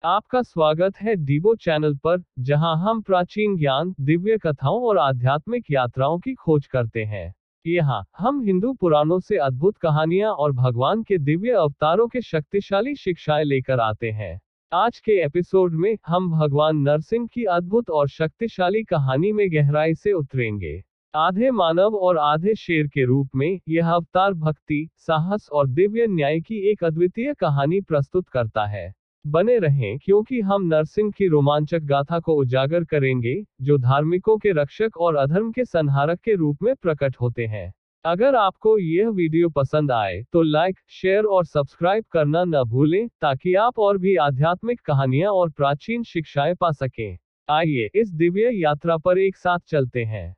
आपका स्वागत है डीबो चैनल पर, जहां हम प्राचीन ज्ञान, दिव्य कथाओं और आध्यात्मिक यात्राओं की खोज करते हैं। यहाँ हम हिंदू पुराणों से अद्भुत कहानियां और भगवान के दिव्य अवतारों के शक्तिशाली शिक्षाएं लेकर आते हैं। आज के एपिसोड में हम भगवान नरसिंह की अद्भुत और शक्तिशाली कहानी में गहराई से उतरेंगे। आधे मानव और आधे शेर के रूप में यह अवतार भक्ति, साहस और दिव्य न्याय की एक अद्वितीय कहानी प्रस्तुत करता है। बने रहें, क्योंकि हम नरसिंह की रोमांचक गाथा को उजागर करेंगे, जो धार्मिकों के रक्षक और अधर्म के संहारक के रूप में प्रकट होते हैं। अगर आपको यह वीडियो पसंद आए तो लाइक, शेयर और सब्सक्राइब करना न भूलें, ताकि आप और भी आध्यात्मिक कहानियां और प्राचीन शिक्षाएं पा सकें। आइए इस दिव्य यात्रा पर एक साथ चलते हैं।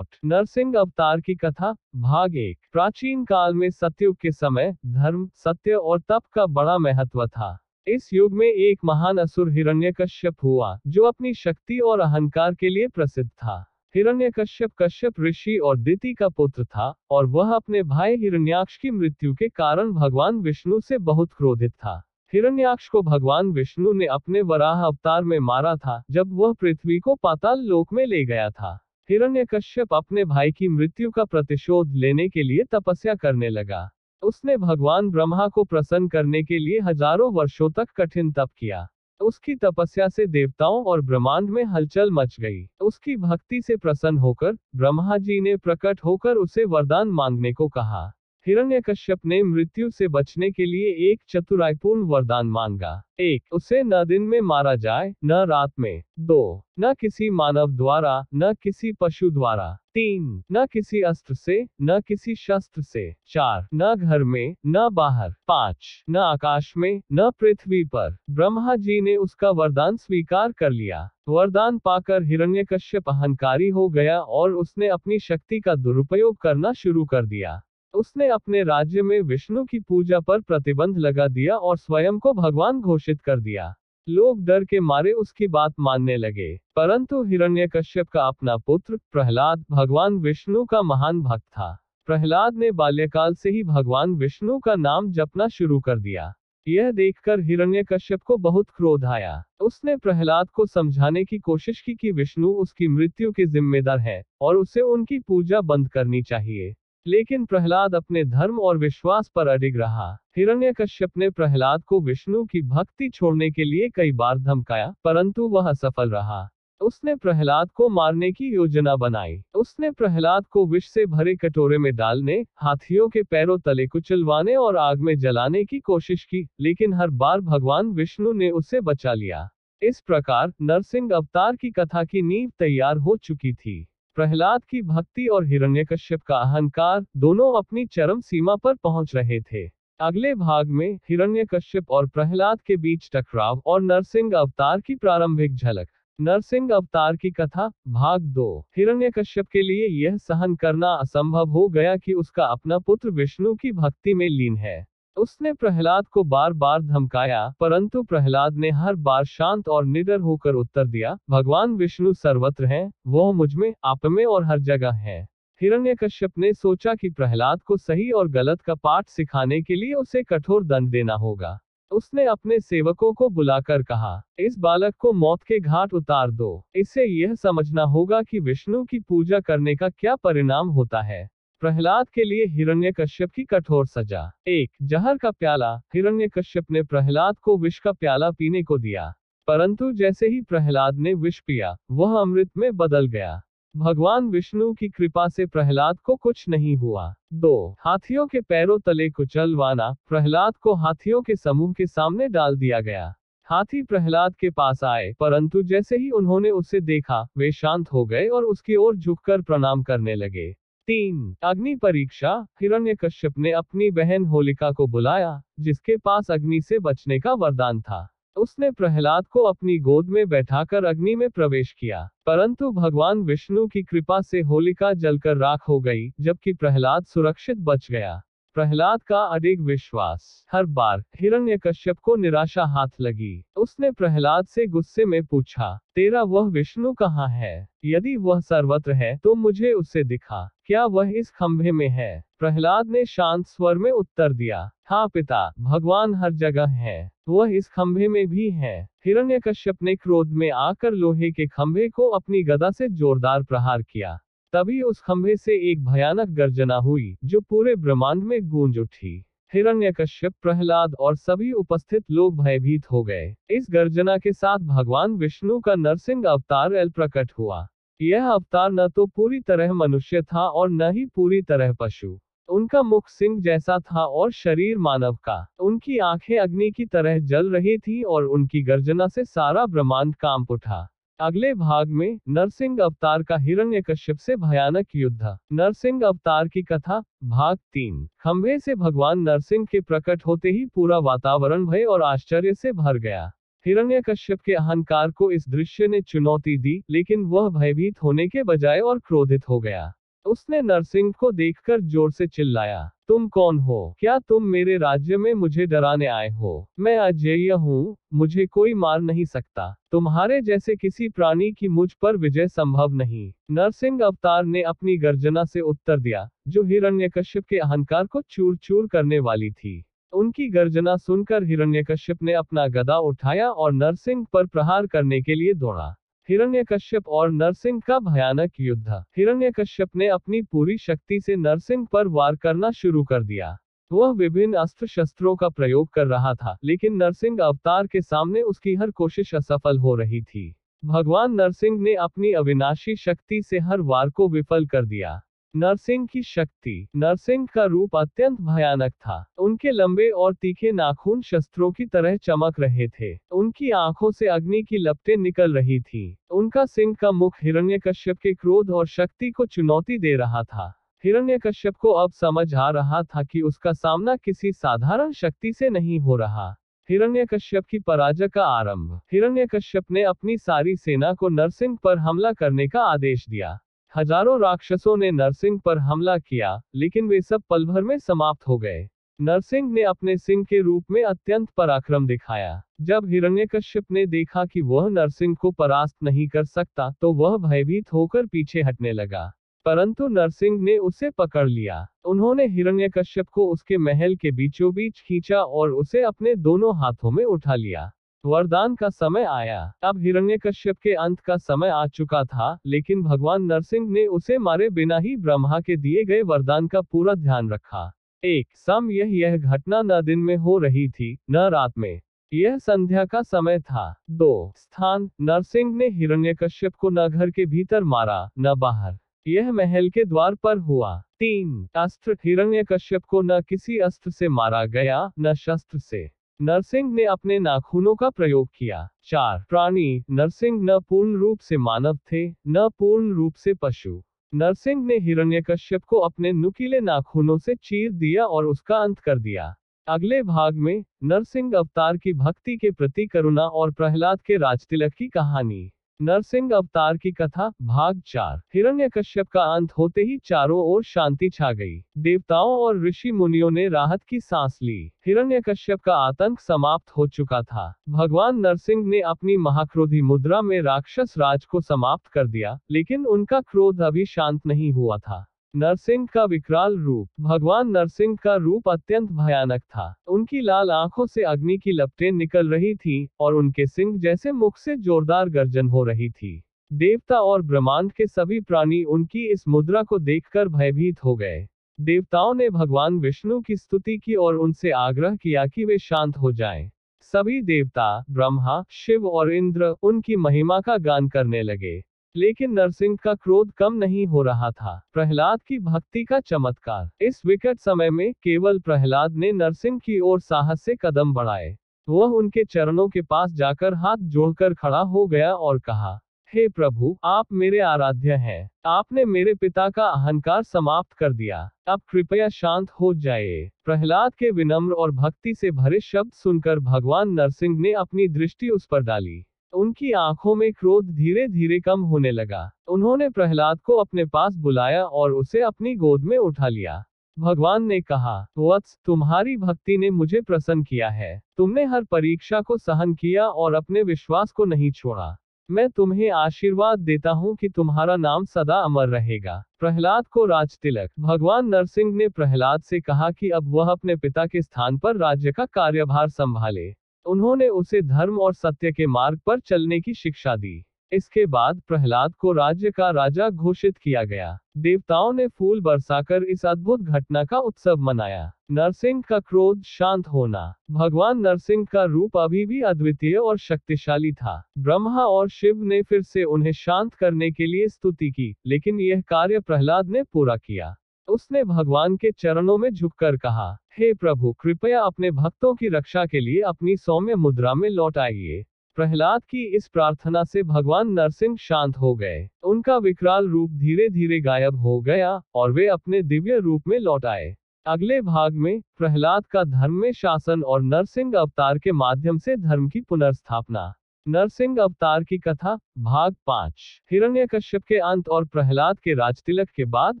नरसिंह अवतार की कथा, भाग 1। प्राचीन काल में सतयुग के समय धर्म, सत्य और तप का बड़ा महत्व था। इस युग में एक महान असुर हिरण्यकश्यप हुआ, जो अपनी शक्ति और अहंकार के लिए प्रसिद्ध था। हिरण्यकश्यप कश्यप ऋषि और दिति का पुत्र था, और वह अपने भाई हिरण्याक्ष की मृत्यु के कारण भगवान विष्णु से बहुत क्रोधित था। हिरण्याक्ष को भगवान विष्णु ने अपने वराह अवतार में मारा था, जब वह पृथ्वी को पाताल लोक में ले गया था। हिरण्यकश्यप अपने भाई की मृत्यु का प्रतिशोध लेने के लिए तपस्या करने लगा। उसने भगवान ब्रह्मा को प्रसन्न करने के लिए हजारों वर्षों तक कठिन तप किया। उसकी तपस्या से देवताओं और ब्रह्मांड में हलचल मच गई। उसकी भक्ति से प्रसन्न होकर ब्रह्मा जी ने प्रकट होकर उसे वरदान मांगने को कहा। हिरण्यकश्यप ने मृत्यु से बचने के लिए एक चतुराईपूर्ण वरदान मांगा। 1. उसे न दिन में मारा जाए, न रात में। 2. न किसी मानव द्वारा, न किसी पशु द्वारा। 3. न किसी अस्त्र से, न किसी शस्त्र से। 4. न घर में, न बाहर। 5. न आकाश में, न पृथ्वी पर। ब्रह्मा जी ने उसका वरदान स्वीकार कर लिया। वरदान पाकर हिरण्यकश्यप अहंकारी हो गया और उसने अपनी शक्ति का दुरुपयोग करना शुरू कर दिया। उसने अपने राज्य में विष्णु की पूजा पर प्रतिबंध लगा दिया और स्वयं को भगवान घोषित कर दिया। लोग डर के मारे उसकी बात मानने लगे, परंतु हिरण्यकश्यप का अपना पुत्र प्रहलाद भगवान विष्णु का महान भक्त था। प्रहलाद ने बाल्यकाल से ही भगवान विष्णु का नाम जपना शुरू कर दिया। यह देखकर हिरण्यकश्यप को बहुत क्रोध आया। उसने प्रहलाद को समझाने की कोशिश की कि विष्णु उसकी मृत्यु के जिम्मेदार है और उसे उनकी पूजा बंद करनी चाहिए। लेकिन प्रहलाद अपने धर्म और विश्वास पर अडिग रहा। हिरण्यकश्यप ने प्रहलाद को विष्णु की भक्ति छोड़ने के लिए कई बार धमकाया, परंतु वह असफल रहा। उसने प्रहलाद को मारने की योजना बनाई। उसने प्रहलाद को विष से भरे कटोरे में डालने, हाथियों के पैरों तले कुचलवाने और आग में जलाने की कोशिश की, लेकिन हर बार भगवान विष्णु ने उसे बचा लिया। इस प्रकार नरसिंह अवतार की कथा की नींव तैयार हो चुकी थी। प्रहलाद की भक्ति और हिरण्यकश्यप का अहंकार दोनों अपनी चरम सीमा पर पहुंच रहे थे। अगले भाग में हिरण्यकश्यप और प्रहलाद के बीच टकराव और नरसिंह अवतार की प्रारंभिक झलक। नरसिंह अवतार की कथा, भाग 2। हिरण्यकश्यप के लिए यह सहन करना असंभव हो गया कि उसका अपना पुत्र विष्णु की भक्ति में लीन है। उसने प्रहलाद को बार बार धमकाया, परंतु प्रहलाद ने हर बार शांत और निडर होकर उत्तर दिया, भगवान विष्णु सर्वत्र हैं, वह मुझमें, आप में और हर जगह है। हिरण्यकश्यप ने सोचा कि प्रहलाद को सही और गलत का पाठ सिखाने के लिए उसे कठोर दंड देना होगा। उसने अपने सेवकों को बुलाकर कहा, इस बालक को मौत के घाट उतार दो। इसे यह समझना होगा कि विष्णु की पूजा करने का क्या परिणाम होता है। प्रहलाद के लिए हिरण्यकश्यप की कठोर सजा। 1. जहर का प्याला। हिरण्यकश्यप ने प्रहलाद को विष का प्याला पीने को दिया, परंतु जैसे ही प्रहलाद ने विष पिया, वह अमृत में बदल गया। भगवान विष्णु की कृपा से प्रहलाद को कुछ नहीं हुआ। 2. हाथियों के पैरों तले कुचलवाना। प्रहलाद को हाथियों के समूह के सामने डाल दिया गया। हाथी प्रहलाद के पास आए, परंतु जैसे ही उन्होंने उसे देखा, वे शांत हो गए और उसकी ओर झुककर प्रणाम करने लगे। 3. अग्नि परीक्षा। हिरण्यकश्यप ने अपनी बहन होलिका को बुलाया, जिसके पास अग्नि से बचने का वरदान था। उसने प्रहलाद को अपनी गोद में बैठाकर अग्नि में प्रवेश किया, परंतु भगवान विष्णु की कृपा से होलिका जलकर राख हो गई, जबकि प्रहलाद सुरक्षित बच गया। प्रहलाद का अडिग विश्वास। हर बार हिरण्यकश्यप को निराशा हाथ लगी, उसने प्रहलाद से गुस्से में पूछा, तेरा वह विष्णु कहाँ है? यदि वह सर्वत्र है तो मुझे उसे दिखा। क्या वह इस खंभे में है? प्रहलाद ने शांत स्वर में उत्तर दिया, हाँ पिता, भगवान हर जगह है, वह इस खंभे में भी है। हिरण्यकश्यप ने क्रोध में आकर लोहे के खंभे को अपनी गदा से जोरदार प्रहार किया। तभी उस खंभे से एक भयानक गर्जना हुई जो पूरे ब्रह्मांड में गूंज उठी। हिरण्यकश्यप, प्रहलाद और सभी उपस्थित लोग भयभीत हो गए। इस गर्जना के साथ भगवान विष्णु का नरसिंह अवतार एल प्रकट हुआ। यह अवतार न तो पूरी तरह मनुष्य था और न ही पूरी तरह पशु। उनका मुख सिंह जैसा था और शरीर मानव का। उनकी आंखें अग्नि की तरह जल रही थी और उनकी गर्जना से सारा ब्रह्मांड कांप उठा। अगले भाग में नरसिंह अवतार का हिरण्यकश्यप से भयानक युद्ध। नरसिंह अवतार की कथा, भाग 3। खंभे से भगवान नरसिंह के प्रकट होते ही पूरा वातावरण भय और आश्चर्य से भर गया। हिरण्यकश्यप के अहंकार को इस दृश्य ने चुनौती दी, लेकिन वह भयभीत होने के बजाय और क्रोधित हो गया। उसने नरसिंह को देखकर जोर से चिल्लाया, तुम कौन हो? क्या तुम मेरे राज्य में मुझे डराने आए हो? मैं अजेय हूँ, मुझे कोई मार नहीं सकता। तुम्हारे जैसे किसी प्राणी की मुझ पर विजय संभव नहीं। नरसिंह अवतार ने अपनी गर्जना से उत्तर दिया, जो हिरण्यकश्यप के अहंकार को चूर चूर करने वाली थी। उनकी गर्जना सुनकर हिरण्यकश्यप ने अपना गदा उठाया और नरसिंह पर प्रहार करने के लिए दौड़ा। हिरण्यकश्यप और नरसिंह का भयानक युद्ध। हिरण्यकश्यप ने अपनी पूरी शक्ति से नरसिंह पर वार करना शुरू कर दिया। वह विभिन्न अस्त्र शस्त्रों का प्रयोग कर रहा था, लेकिन नरसिंह अवतार के सामने उसकी हर कोशिश असफल हो रही थी। भगवान नरसिंह ने अपनी अविनाशी शक्ति से हर वार को विफल कर दिया। नरसिंह की शक्ति। नरसिंह का रूप अत्यंत भयानक था। उनके लंबे और तीखे नाखून शस्त्रों की तरह चमक रहे थे। उनकी आंखों से अग्नि की लपटें निकल रही थीं। उनका सिंह का मुख हिरण्यकश्यप के क्रोध और शक्ति को चुनौती दे रहा था। हिरण्यकश्यप को अब समझ आ रहा था कि उसका सामना किसी साधारण शक्ति से नहीं हो रहा। हिरण्यकश्यप की पराजय का आरंभ। हिरण्यकश्यप ने अपनी सारी सेना को नरसिंह पर हमला करने का आदेश दिया। हजारों राक्षसों ने नरसिंह पर हमला किया, लेकिन वे सब पल भर में समाप्त हो गए। नरसिंह ने अपने सिंह के रूप में अत्यंत पराक्रम दिखाया। जब हिरण्यकश्यप ने देखा कि वह नरसिंह को परास्त नहीं कर सकता, तो वह भयभीत होकर पीछे हटने लगा। परंतु नरसिंह ने उसे पकड़ लिया। उन्होंने हिरण्यकश्यप को उसके महल के बीचों बीच खींचा और उसे अपने दोनों हाथों में उठा लिया। वरदान का समय आया। अब हिरण्यकश्यप के अंत का समय आ चुका था, लेकिन भगवान नरसिंह ने उसे मारे बिना ही ब्रह्मा के दिए गए वरदान का पूरा ध्यान रखा। एक समय यह घटना न दिन में हो रही थी, न रात में। यह संध्या का समय था। 2 स्थान। नरसिंह ने हिरण्यकश्यप को न घर के भीतर मारा, न बाहर। यह महल के द्वार पर हुआ। 3 अस्त्र। हिरण्यकश्यप को न किसी अस्त्र से मारा गया, न शस्त्र से। नरसिंह ने अपने नाखूनों का प्रयोग किया। 4 प्राणी। नरसिंह न पूर्ण रूप से मानव थे, न पूर्ण रूप से पशु। नरसिंह ने हिरण्यकश्यप को अपने नुकीले नाखूनों से चीर दिया और उसका अंत कर दिया। अगले भाग में नरसिंह अवतार की भक्ति के प्रति करुणा और प्रहलाद के राजतिलक की कहानी। नरसिंह अवतार की कथा, भाग 4। हिरण्यकश्यप का अंत होते ही चारों ओर शांति छा गई। देवताओं और ऋषि मुनियों ने राहत की सांस ली। हिरण्यकश्यप का आतंक समाप्त हो चुका था। भगवान नरसिंह ने अपनी महाक्रोधी मुद्रा में राक्षस राज को समाप्त कर दिया, लेकिन उनका क्रोध अभी शांत नहीं हुआ था। नरसिंह का विकराल रूप। भगवान नरसिंह का रूप अत्यंत भयानक था। उनकी लाल आंखों से अग्नि की लपटें निकल रही थीं, और उनके सिंह जैसे मुख से जोरदार गर्जन हो रही थी। देवता और ब्रह्मांड के सभी प्राणी उनकी इस मुद्रा को देखकर भयभीत हो गए। देवताओं ने भगवान विष्णु की स्तुति की और उनसे आग्रह किया कि वे शांत हो जाएं। सभी देवता, ब्रह्मा, शिव और इंद्र उनकी महिमा का गान करने लगे। लेकिन नरसिंह का क्रोध कम नहीं हो रहा था। प्रहलाद की भक्ति का चमत्कार। इस विकट समय में केवल प्रहलाद ने नरसिंह की ओर साहस से कदम बढ़ाए। वह उनके चरणों के पास जाकर हाथ जोड़कर खड़ा हो गया और कहा, हे प्रभु, आप मेरे आराध्य हैं। आपने मेरे पिता का अहंकार समाप्त कर दिया। अब कृपया शांत हो जाइए। प्रहलाद के विनम्र और भक्ति से भरे शब्द सुनकर भगवान नरसिंह ने अपनी दृष्टि उस पर डाली। उनकी आंखों में क्रोध धीरे धीरे कम होने लगा। उन्होंने प्रहलाद को अपने पास बुलाया और उसे अपनी गोद में उठा लिया। भगवान ने कहा, वत्स, तुम्हारी भक्ति ने मुझे प्रसन्न किया है। तुमने हर परीक्षा को सहन किया और अपने विश्वास को नहीं छोड़ा। मैं तुम्हें आशीर्वाद देता हूँ कि तुम्हारा नाम सदा अमर रहेगा। प्रहलाद को राजतिलक। भगवान नरसिंह ने प्रहलाद से कहा कि अब वह अपने पिता के स्थान पर राज्य का कार्यभार संभाले। उन्होंने उसे धर्म और सत्य के मार्ग पर चलने की शिक्षा दी। इसके बाद प्रहलाद को राज्य का राजा घोषित किया गया। देवताओं ने फूल बरसाकर इस अद्भुत घटना का उत्सव मनाया। नरसिंह का क्रोध शांत होना। भगवान नरसिंह का रूप अभी भी अद्वितीय और शक्तिशाली था। ब्रह्मा और शिव ने फिर से उन्हें शांत करने के लिए स्तुति की, लेकिन यह कार्य प्रहलाद ने पूरा किया। उसने भगवान के चरणों में झुककर कहा, हे प्रभु, कृपया अपने भक्तों की रक्षा के लिए अपनी सौम्य मुद्रा में लौट आइए। प्रहलाद की इस प्रार्थना से भगवान नरसिंह शांत हो गए। उनका विकराल रूप धीरे धीरे गायब हो गया और वे अपने दिव्य रूप में लौट आए। अगले भाग में प्रहलाद का धर्म में शासन और नरसिंह अवतार के माध्यम से धर्म की पुनर्स्थापना। नरसिंह अवतार की कथा, भाग 5। हिरण्यकश्यप के अंत और प्रहलाद के राजतिलक के बाद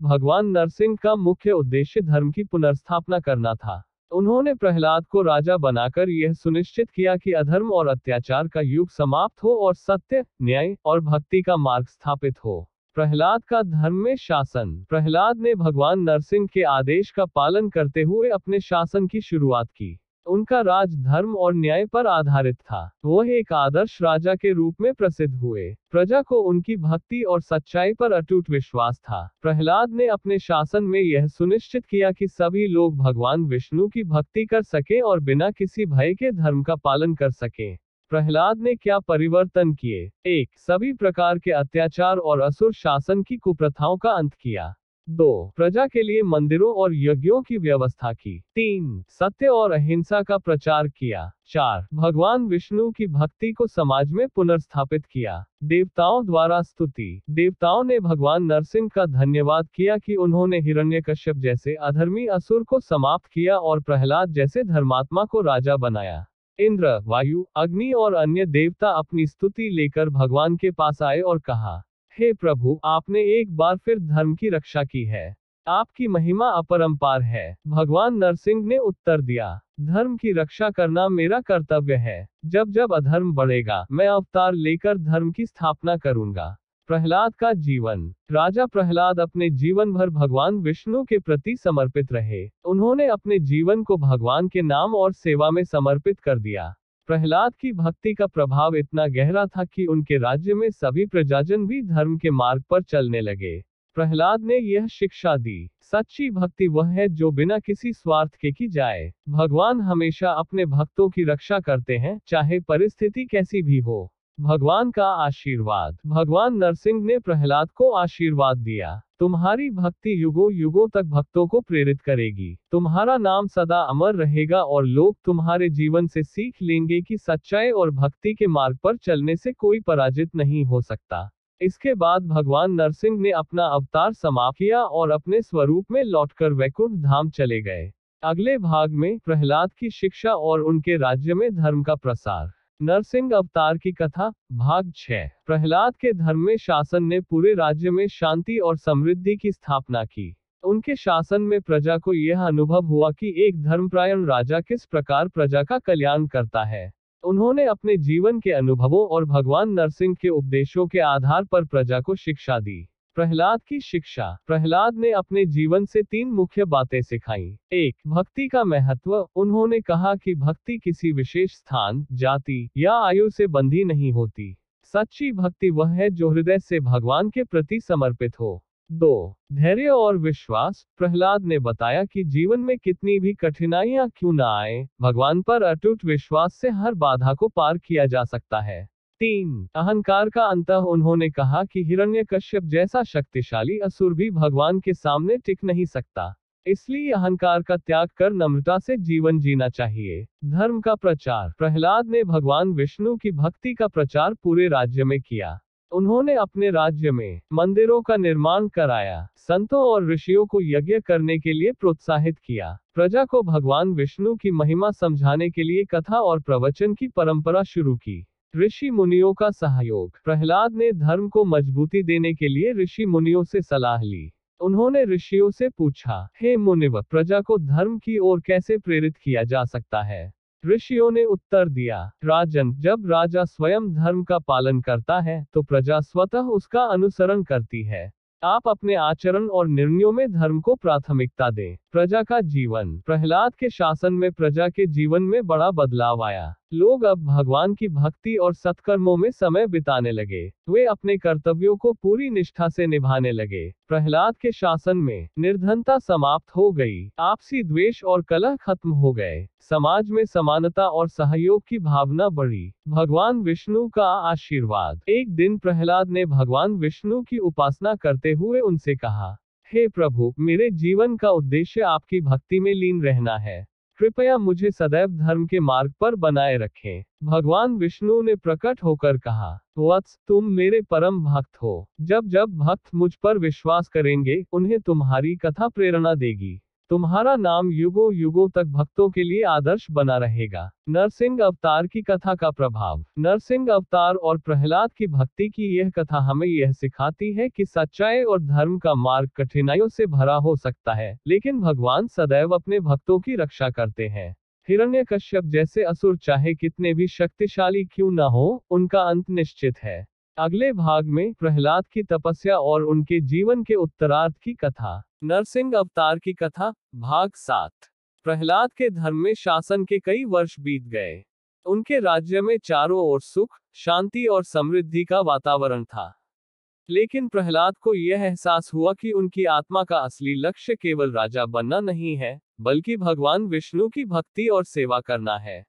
भगवान नरसिंह का मुख्य उद्देश्य धर्म की पुनर्स्थापना करना था। उन्होंने प्रहलाद को राजा बनाकर यह सुनिश्चित किया कि अधर्म और अत्याचार का युग समाप्त हो और सत्य, न्याय और भक्ति का मार्ग स्थापित हो। प्रहलाद का धर्म में शासन। प्रहलाद ने भगवान नरसिंह के आदेश का पालन करते हुए अपने शासन की शुरुआत की। उनका राज धर्म और न्याय पर आधारित था। वह एक आदर्श राजा के रूप में प्रसिद्ध हुए। प्रजा को उनकी भक्ति और सच्चाई पर अटूट विश्वास था। प्रहलाद ने अपने शासन में यह सुनिश्चित किया कि सभी लोग भगवान विष्णु की भक्ति कर सकें और बिना किसी भय के धर्म का पालन कर सकें। प्रहलाद ने क्या परिवर्तन किए? 1. सभी प्रकार के अत्याचार और असुर शासन की कुप्रथाओं का अंत किया। 2. प्रजा के लिए मंदिरों और यज्ञों की व्यवस्था की। 3. सत्य और अहिंसा का प्रचार किया। 4. भगवान विष्णु की भक्ति को समाज में पुनर्स्थापित किया। देवताओं द्वारा स्तुति। देवताओं ने भगवान नरसिंह का धन्यवाद किया कि उन्होंने हिरण्यकश्यप जैसे अधर्मी असुर को समाप्त किया और प्रहलाद जैसे धर्मात्मा को राजा बनाया। इंद्र, वायु, अग्नि और अन्य देवता अपनी स्तुति लेकर भगवान के पास आए और कहा, हे प्रभु, आपने एक बार फिर धर्म की रक्षा की है। आपकी महिमा अपरंपार है। भगवान नरसिंह ने उत्तर दिया, धर्म की रक्षा करना मेरा कर्तव्य है। जब जब अधर्म बढ़ेगा, मैं अवतार लेकर धर्म की स्थापना करूंगा। प्रहलाद का जीवन। राजा प्रहलाद अपने जीवन भर भगवान विष्णु के प्रति समर्पित रहे। उन्होंने अपने जीवन को भगवान के नाम और सेवा में समर्पित कर दिया। प्रहलाद की भक्ति का प्रभाव इतना गहरा था कि उनके राज्य में सभी प्रजाजन भी धर्म के मार्ग पर चलने लगे। प्रहलाद ने यह शिक्षा दी, सच्ची भक्ति वह है जो बिना किसी स्वार्थ के की जाए। भगवान हमेशा अपने भक्तों की रक्षा करते हैं, चाहे परिस्थिति कैसी भी हो। भगवान का आशीर्वाद। भगवान नरसिंह ने प्रहलाद को आशीर्वाद दिया, तुम्हारी भक्ति युगों युगों तक भक्तों को प्रेरित करेगी। तुम्हारा नाम सदा अमर रहेगा और लोग तुम्हारे जीवन से सीख लेंगे कि सच्चाई और भक्ति के मार्ग पर चलने से कोई पराजित नहीं हो सकता। इसके बाद भगवान नरसिंह ने अपना अवतार समाप्त किया और अपने स्वरूप में लौटकर वैकुंठ धाम चले गए। अगले भाग में प्रहलाद की शिक्षा और उनके राज्य में धर्म का प्रसार। नरसिंह अवतार की कथा, भाग 6। प्रहलाद के धर्म में शासन ने पूरे राज्य में शांति और समृद्धि की स्थापना की। उनके शासन में प्रजा को यह अनुभव हुआ कि एक धर्मपरायण राजा किस प्रकार प्रजा का कल्याण करता है। उन्होंने अपने जीवन के अनुभवों और भगवान नरसिंह के उपदेशों के आधार पर प्रजा को शिक्षा दी। प्रहलाद की शिक्षा। प्रहलाद ने अपने जीवन से 3 मुख्य बातें सिखाई। 1. भक्ति का महत्व। उन्होंने कहा कि भक्ति किसी विशेष स्थान, जाति या आयु से बंधी नहीं होती। सच्ची भक्ति वह है जो हृदय से भगवान के प्रति समर्पित हो। 2. धैर्य और विश्वास। प्रहलाद ने बताया कि जीवन में कितनी भी कठिनाइयां क्यों न आए, भगवान पर अटूट विश्वास से हर बाधा को पार किया जा सकता है। 3. अहंकार का अंत। उन्होंने कहा कि हिरण्यकश्यप जैसा शक्तिशाली असुर भी भगवान के सामने टिक नहीं सकता। इसलिए अहंकार का त्याग कर नम्रता से जीवन जीना चाहिए। धर्म का प्रचार। प्रहलाद ने भगवान विष्णु की भक्ति का प्रचार पूरे राज्य में किया। उन्होंने अपने राज्य में मंदिरों का निर्माण कराया, संतों और ऋषियों को यज्ञ करने के लिए प्रोत्साहित किया। प्रजा को भगवान विष्णु की महिमा समझाने के लिए कथा और प्रवचन की परंपरा शुरू की। ऋषि मुनियों का सहयोग। प्रहलाद ने धर्म को मजबूती देने के लिए ऋषि मुनियों से सलाह ली। उन्होंने ऋषियों से पूछा, हे मुनिवर, प्रजा को धर्म की ओर कैसे प्रेरित किया जा सकता है? ऋषियों ने उत्तर दिया, राजन, जब राजा स्वयं धर्म का पालन करता है तो प्रजा स्वतः उसका अनुसरण करती है। आप अपने आचरण और निर्णयों में धर्म को प्राथमिकता दें। प्रजा का जीवन। प्रहलाद के शासन में प्रजा के जीवन में बड़ा बदलाव आया। लोग अब भगवान की भक्ति और सत्कर्मों में समय बिताने लगे। वे अपने कर्तव्यों को पूरी निष्ठा से निभाने लगे। प्रहलाद के शासन में निर्धनता समाप्त हो गई। आपसी द्वेष और कलह खत्म हो गए। समाज में समानता और सहयोग की भावना बढ़ी। भगवान विष्णु का आशीर्वाद। एक दिन प्रहलाद ने भगवान विष्णु की उपासना करते हुए उनसे कहा, हे प्रभु, मेरे जीवन का उद्देश्य आपकी भक्ति में लीन रहना है। कृपया मुझे सदैव धर्म के मार्ग पर बनाए रखें। भगवान विष्णु ने प्रकट होकर कहा, वत्स, तुम मेरे परम भक्त हो। जब जब भक्त मुझ पर विश्वास करेंगे, उन्हें तुम्हारी कथा प्रेरणा देगी। तुम्हारा नाम युगों युगों तक भक्तों के लिए आदर्श बना रहेगा। नरसिंह अवतार की कथा का प्रभाव। नरसिंह अवतार और प्रहलाद की भक्ति की यह कथा हमें यह सिखाती है कि सच्चाई और धर्म का मार्ग कठिनाइयों से भरा हो सकता है, लेकिन भगवान सदैव अपने भक्तों की रक्षा करते हैं। हिरण्यकश्यप जैसे असुर चाहे कितने भी शक्तिशाली क्यों न हो, उनका अंत निश्चित है। अगले भाग में प्रहलाद की तपस्या और उनके जीवन के उत्तरार्ध की कथा। नरसिंह अवतार की कथा, भाग 7। प्रहलाद के धर्म में शासन के कई वर्ष बीत गए। उनके राज्य में चारों ओर सुख, शांति और समृद्धि का वातावरण था। लेकिन प्रहलाद को यह एहसास हुआ कि उनकी आत्मा का असली लक्ष्य केवल राजा बनना नहीं है, बल्कि भगवान विष्णु की भक्ति और सेवा करना है।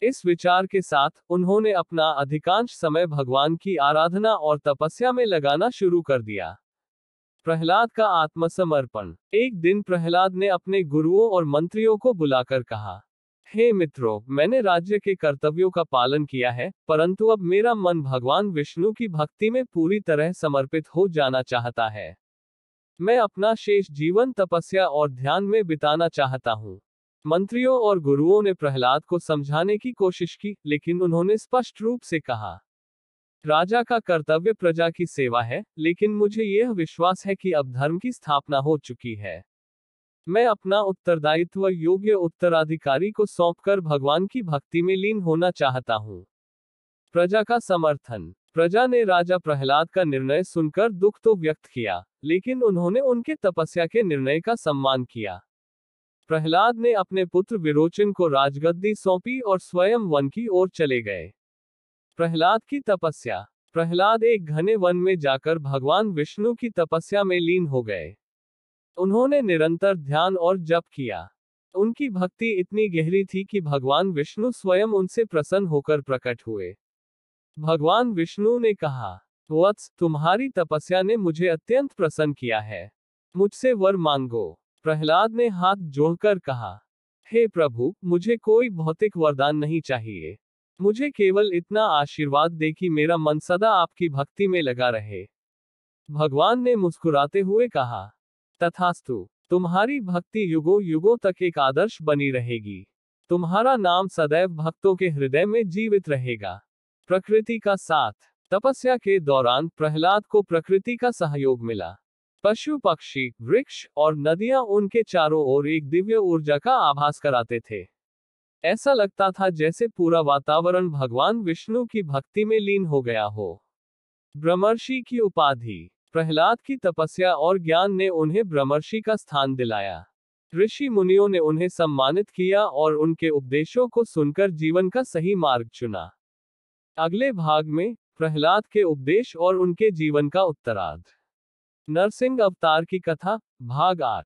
इस विचार के साथ उन्होंने अपना अधिकांश समय भगवान की आराधना और तपस्या में लगाना शुरू कर दिया। प्रहलाद का आत्मसमर्पण। एक दिन प्रहलाद ने अपने गुरुओं और मंत्रियों को बुलाकर कहा, हे मित्रों, मैंने राज्य के कर्तव्यों का पालन किया है, परंतु अब मेरा मन भगवान विष्णु की भक्ति में पूरी तरह समर्पित हो जाना चाहता है। मैं अपना शेष जीवन तपस्या और ध्यान में बिताना चाहता हूँ। मंत्रियों और गुरुओं ने प्रहलाद को समझाने की कोशिश की, लेकिन उन्होंने स्पष्ट रूप से कहा, राजा का कर्तव्य प्रजा की सेवा है, लेकिन मुझे यह विश्वास है कि अब धर्म की स्थापना हो चुकी है। मैं अपना उत्तरदायित्व योग्य उत्तराधिकारी को सौंपकर भगवान की भक्ति में लीन होना चाहता हूँ। प्रजा का समर्थन। प्रजा ने राजा प्रहलाद का निर्णय सुनकर दुख तो व्यक्त किया, लेकिन उन्होंने उनके तपस्या के निर्णय का सम्मान किया। प्रहलाद ने अपने पुत्र विरोचन को राजगद्दी सौंपी और स्वयं वन की ओर चले गए। प्रहलाद की तपस्या। प्रहलाद एक घने वन में जाकर भगवान विष्णु की तपस्या में लीन हो गए। उन्होंने निरंतर ध्यान और जप किया। उनकी भक्ति इतनी गहरी थी कि भगवान विष्णु स्वयं उनसे प्रसन्न होकर प्रकट हुए। भगवान विष्णु ने कहा, वत्स, तुम्हारी तपस्या ने मुझे अत्यंत प्रसन्न किया है। मुझसे वर मांगो। प्रहलाद ने हाथ जोड़कर कहा, हे प्रभु, मुझे कोई भौतिक वरदान नहीं चाहिए। मुझे केवल इतना आशीर्वाद दे कि मेरा मन सदा आपकी भक्ति में लगा रहे। भगवान ने मुस्कुराते हुए कहा, तथास्तु, तुम्हारी भक्ति युगों युगों तक एक आदर्श बनी रहेगी। तुम्हारा नाम सदैव भक्तों के हृदय में जीवित रहेगा। प्रकृति का साथ। तपस्या के दौरान प्रहलाद को प्रकृति का सहयोग मिला। पशु पक्षी, वृक्ष और नदियां उनके चारों ओर एक दिव्य ऊर्जा का आभास कराते थे। ऐसा लगता था जैसे पूरा वातावरण भगवान विष्णु की भक्ति में लीन हो गया हो। ब्रह्मर्षि की उपाधि। प्रहलाद की तपस्या और ज्ञान ने उन्हें ब्रह्मर्षि का स्थान दिलाया। ऋषि मुनियों ने उन्हें सम्मानित किया और उनके उपदेशों को सुनकर जीवन का सही मार्ग चुना। अगले भाग में प्रहलाद के उपदेश और उनके जीवन का उत्तरार्ध। नरसिंह अवतार की कथा, भाग 8।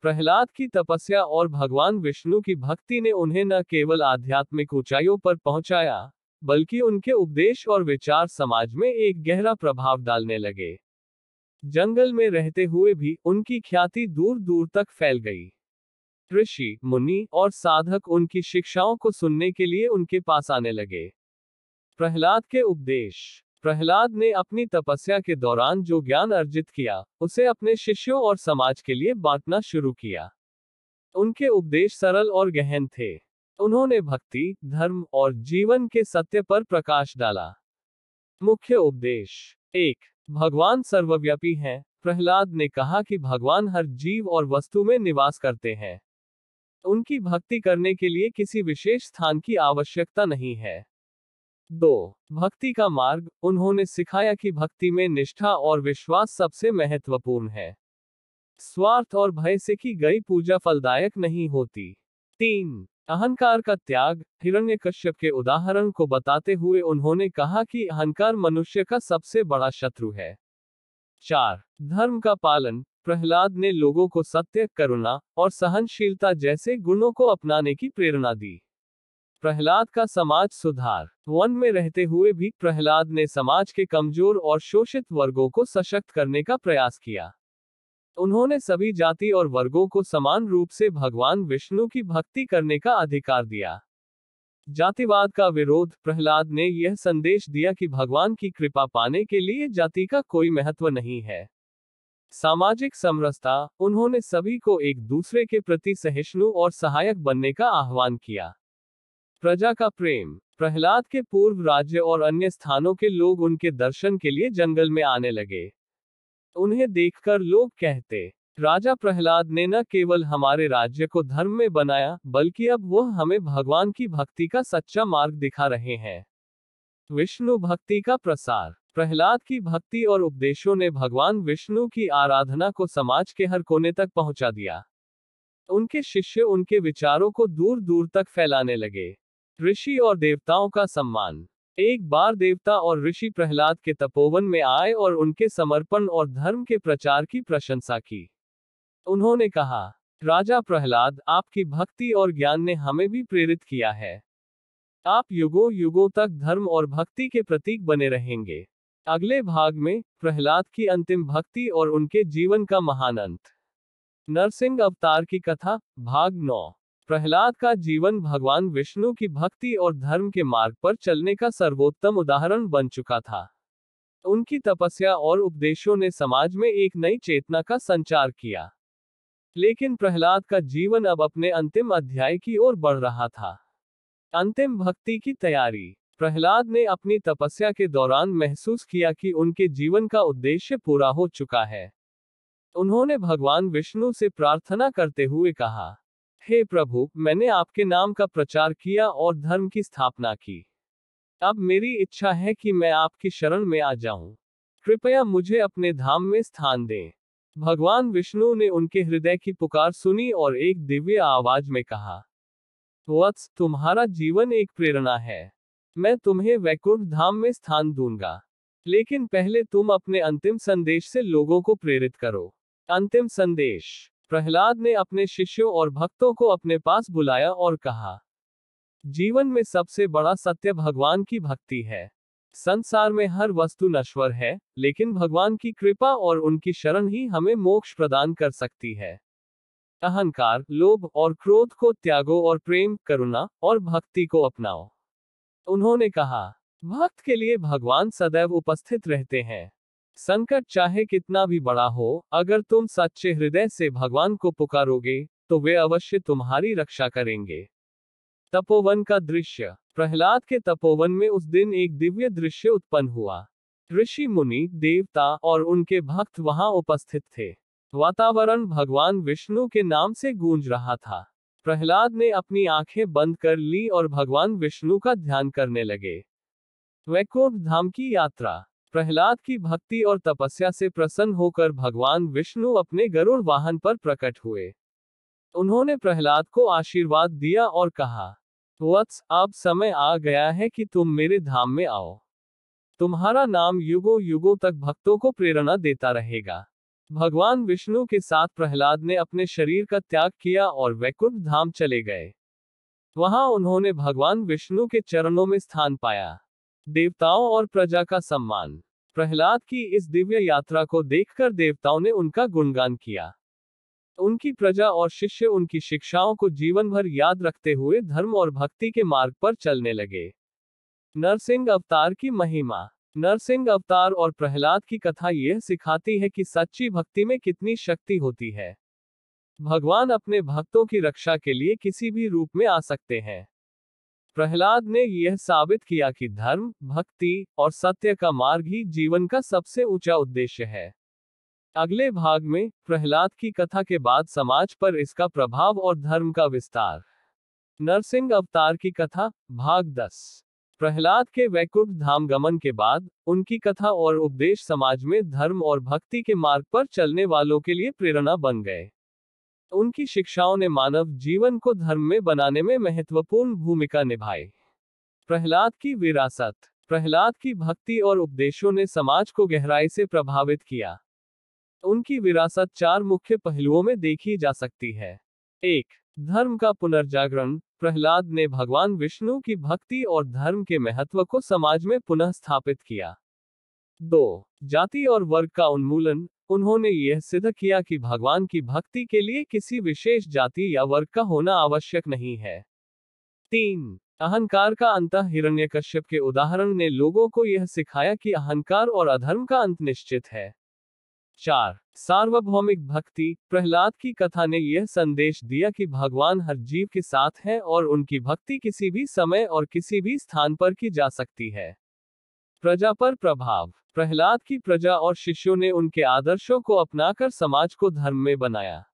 प्रहलाद की तपस्या और भगवान विष्णु की भक्ति ने उन्हें न केवल आध्यात्मिक ऊंचाइयों पर पहुंचाया, बल्कि उनके उपदेश और विचार समाज में एक गहरा प्रभाव डालने लगे। जंगल में रहते हुए भी उनकी ख्याति दूर दूर तक फैल गई। ऋषि, मुनि और साधक उनकी शिक्षाओं को सुनने के लिए उनके पास आने लगे। प्रहलाद के उपदेश। प्रहलाद ने अपनी तपस्या के दौरान जो ज्ञान अर्जित किया, उसे अपने शिष्यों और समाज के लिए बांटना शुरू किया। उनके उपदेश सरल और गहन थे। उन्होंने भक्ति, धर्म और जीवन के सत्य पर प्रकाश डाला। मुख्य उपदेश। 1. भगवान सर्वव्यापी हैं, प्रहलाद ने कहा कि भगवान हर जीव और वस्तु में निवास करते हैं। उनकी भक्ति करने के लिए किसी विशेष स्थान की आवश्यकता नहीं है। 2. भक्ति का मार्ग। उन्होंने सिखाया कि भक्ति में निष्ठा और विश्वास सबसे महत्वपूर्ण है। स्वार्थ और भय से की गई पूजा फलदायक नहीं होती। 3. अहंकार का त्याग। हिरण्यकश्यप के उदाहरण को बताते हुए उन्होंने कहा कि अहंकार मनुष्य का सबसे बड़ा शत्रु है। 4. धर्म का पालन। प्रहलाद ने लोगों को सत्य, करुणा और सहनशीलता जैसे गुणों को अपनाने की प्रेरणा दी। प्रहलाद का समाज सुधार। वन में रहते हुए भी प्रहलाद ने समाज के कमजोर और शोषित वर्गों को सशक्त करने का प्रयास किया। उन्होंने सभी जाति और वर्गों को समान रूप से भगवान विष्णु की भक्ति करने का अधिकार दिया। जातिवाद का विरोध। प्रहलाद ने यह संदेश दिया कि भगवान की कृपा पाने के लिए जाति का कोई महत्व नहीं है। सामाजिक समरसता। उन्होंने सभी को एक दूसरे के प्रति सहिष्णु और सहायक बनने का आह्वान किया। प्रजा का प्रेम। प्रहलाद के पूर्व राज्य और अन्य स्थानों के लोग उनके दर्शन के लिए जंगल में आने लगे। उन्हें देखकर लोग कहते, राजा प्रहलाद ने न केवल हमारे राज्य को धर्म में बनाया, बल्कि अब वह हमें भगवान की भक्ति का सच्चा मार्ग दिखा रहे हैं। विष्णु भक्ति का प्रसार। प्रहलाद की भक्ति और उपदेशों ने भगवान विष्णु की आराधना को समाज के हर कोने तक पहुंचा दिया। उनके शिष्य उनके विचारों को दूर दूर तक फैलाने लगे। ऋषि और देवताओं का सम्मान। एक बार देवता और ऋषि प्रहलाद के तपोवन में आए और उनके समर्पण और धर्म के प्रचार की प्रशंसा की। उन्होंने कहा, राजा प्रहलाद, आपकी भक्ति और ज्ञान ने हमें भी प्रेरित किया है। आप युगों युगों तक धर्म और भक्ति के प्रतीक बने रहेंगे। अगले भाग में प्रहलाद की अंतिम भक्ति और उनके जीवन का महान अंत। नरसिंह अवतार की कथा, भाग 9। प्रहलाद का जीवन भगवान विष्णु की भक्ति और धर्म के मार्ग पर चलने का सर्वोत्तम उदाहरण बन चुका था। उनकी तपस्या और उपदेशों ने समाज में एक नई चेतना का संचार किया। लेकिन प्रहलाद का जीवन अब अपने अंतिम अध्याय की ओर बढ़ रहा था। अंतिम भक्ति की तैयारी। प्रहलाद ने अपनी तपस्या के दौरान महसूस किया कि उनके जीवन का उद्देश्य पूरा हो चुका है। उन्होंने भगवान विष्णु से प्रार्थना करते हुए कहा, हे प्रभु, मैंने आपके नाम का प्रचार किया और धर्म की स्थापना की। अब मेरी इच्छा है कि मैं आपकी शरण में आ जाऊं। कृपया मुझे अपने धाम में स्थान दें। भगवान विष्णु ने उनके हृदय की पुकार सुनी और एक दिव्य आवाज में कहा, वत्स, तुम्हारा जीवन एक प्रेरणा है। मैं तुम्हें वैकुंठ धाम में स्थान दूंगा। लेकिन पहले तुम अपने अंतिम संदेश से लोगों को प्रेरित करो। अंतिम संदेश। प्रहलाद ने अपने शिष्यों और भक्तों को अपने पास बुलाया और कहा, जीवन में सबसे बड़ा सत्य भगवान की भक्ति है। संसार में हर वस्तु नश्वर है, लेकिन भगवान की कृपा और उनकी शरण ही हमें मोक्ष प्रदान कर सकती है। अहंकार, लोभ और क्रोध को त्यागो और प्रेम, करुणा और भक्ति को अपनाओ। उन्होंने कहा, भक्त के लिए भगवान सदैव उपस्थित रहते हैं। संकट चाहे कितना भी बड़ा हो, अगर तुम सच्चे हृदय से भगवान को पुकारोगे, तो वे अवश्य तुम्हारी रक्षा करेंगे। तपोवन का दृश्य। प्रहलाद के तपोवन में उस दिन एक दिव्य दृश्य उत्पन्न हुआ। ऋषि मुनि, देवता और उनके भक्त वहां उपस्थित थे। वातावरण भगवान विष्णु के नाम से गूंज रहा था। प्रहलाद ने अपनी आंखें बंद कर ली और भगवान विष्णु का ध्यान करने लगे। वैकुंठ धाम की यात्रा। प्रहलाद की भक्ति और तपस्या से प्रसन्न होकर भगवान विष्णु अपने गरुड़ वाहन पर प्रकट हुए। उन्होंने प्रहलाद को आशीर्वाद दिया और कहा, वत्स, अब समय आ गया है कि तुम मेरे धाम में आओ। तुम्हारा नाम युगों युगों तक भक्तों को प्रेरणा देता रहेगा। भगवान विष्णु के साथ प्रहलाद ने अपने शरीर का त्याग किया और वैकुंठ धाम चले गए। वहां उन्होंने भगवान विष्णु के चरणों में स्थान पाया। देवताओं और प्रजा का सम्मान। प्रहलाद की इस दिव्य यात्रा को देखकर देवताओं ने उनका गुणगान किया। उनकी प्रजा और शिष्य उनकी शिक्षाओं को जीवन भर याद रखते हुए धर्म और भक्ति के मार्ग पर चलने लगे। नरसिंह अवतार की महिमा। नरसिंह अवतार और प्रहलाद की कथा यह सिखाती है कि सच्ची भक्ति में कितनी शक्ति होती है। भगवान अपने भक्तों की रक्षा के लिए किसी भी रूप में आ सकते हैं। प्रहलाद ने यह साबित किया कि धर्म, भक्ति और सत्य का मार्ग ही जीवन का सबसे ऊंचा उद्देश्य है। अगले भाग में प्रहलाद की कथा के बाद समाज पर इसका प्रभाव और धर्म का विस्तार। नरसिंह अवतार की कथा, भाग 10। प्रहलाद के वैकुंठ धाम गमन के बाद उनकी कथा और उपदेश समाज में धर्म और भक्ति के मार्ग पर चलने वालों के लिए प्रेरणा बन गए। उनकी शिक्षाओं ने मानव जीवन को धर्म में बनाने में महत्वपूर्ण भूमिका निभाई। प्रहलाद की विरासत। प्रहलाद की भक्ति और उपदेशों ने समाज को गहराई से प्रभावित किया। उनकी विरासत 4 मुख्य पहलुओं में देखी जा सकती है। 1. धर्म का पुनर्जागरण। प्रहलाद ने भगवान विष्णु की भक्ति और धर्म के महत्व को समाज में पुनः स्थापित किया। 2. जाति और वर्ग का उन्मूलन। उन्होंने यह सिद्ध किया कि भगवान की भक्ति के लिए किसी विशेष जाति या वर्ग का होना आवश्यक नहीं है। 3. अहंकार का अंत। हिरण्यकश्यप के उदाहरण ने लोगों को यह सिखाया कि अहंकार और अधर्म का अंत निश्चित है। 4. सार्वभौमिक भक्ति। प्रहलाद की कथा ने यह संदेश दिया कि भगवान हर जीव के साथ है और उनकी भक्ति किसी भी समय और किसी भी स्थान पर की जा सकती है। प्रजा पर प्रभाव। प्रहलाद की प्रजा और शिष्यों ने उनके आदर्शों को अपनाकर समाज को धर्म में बनाया।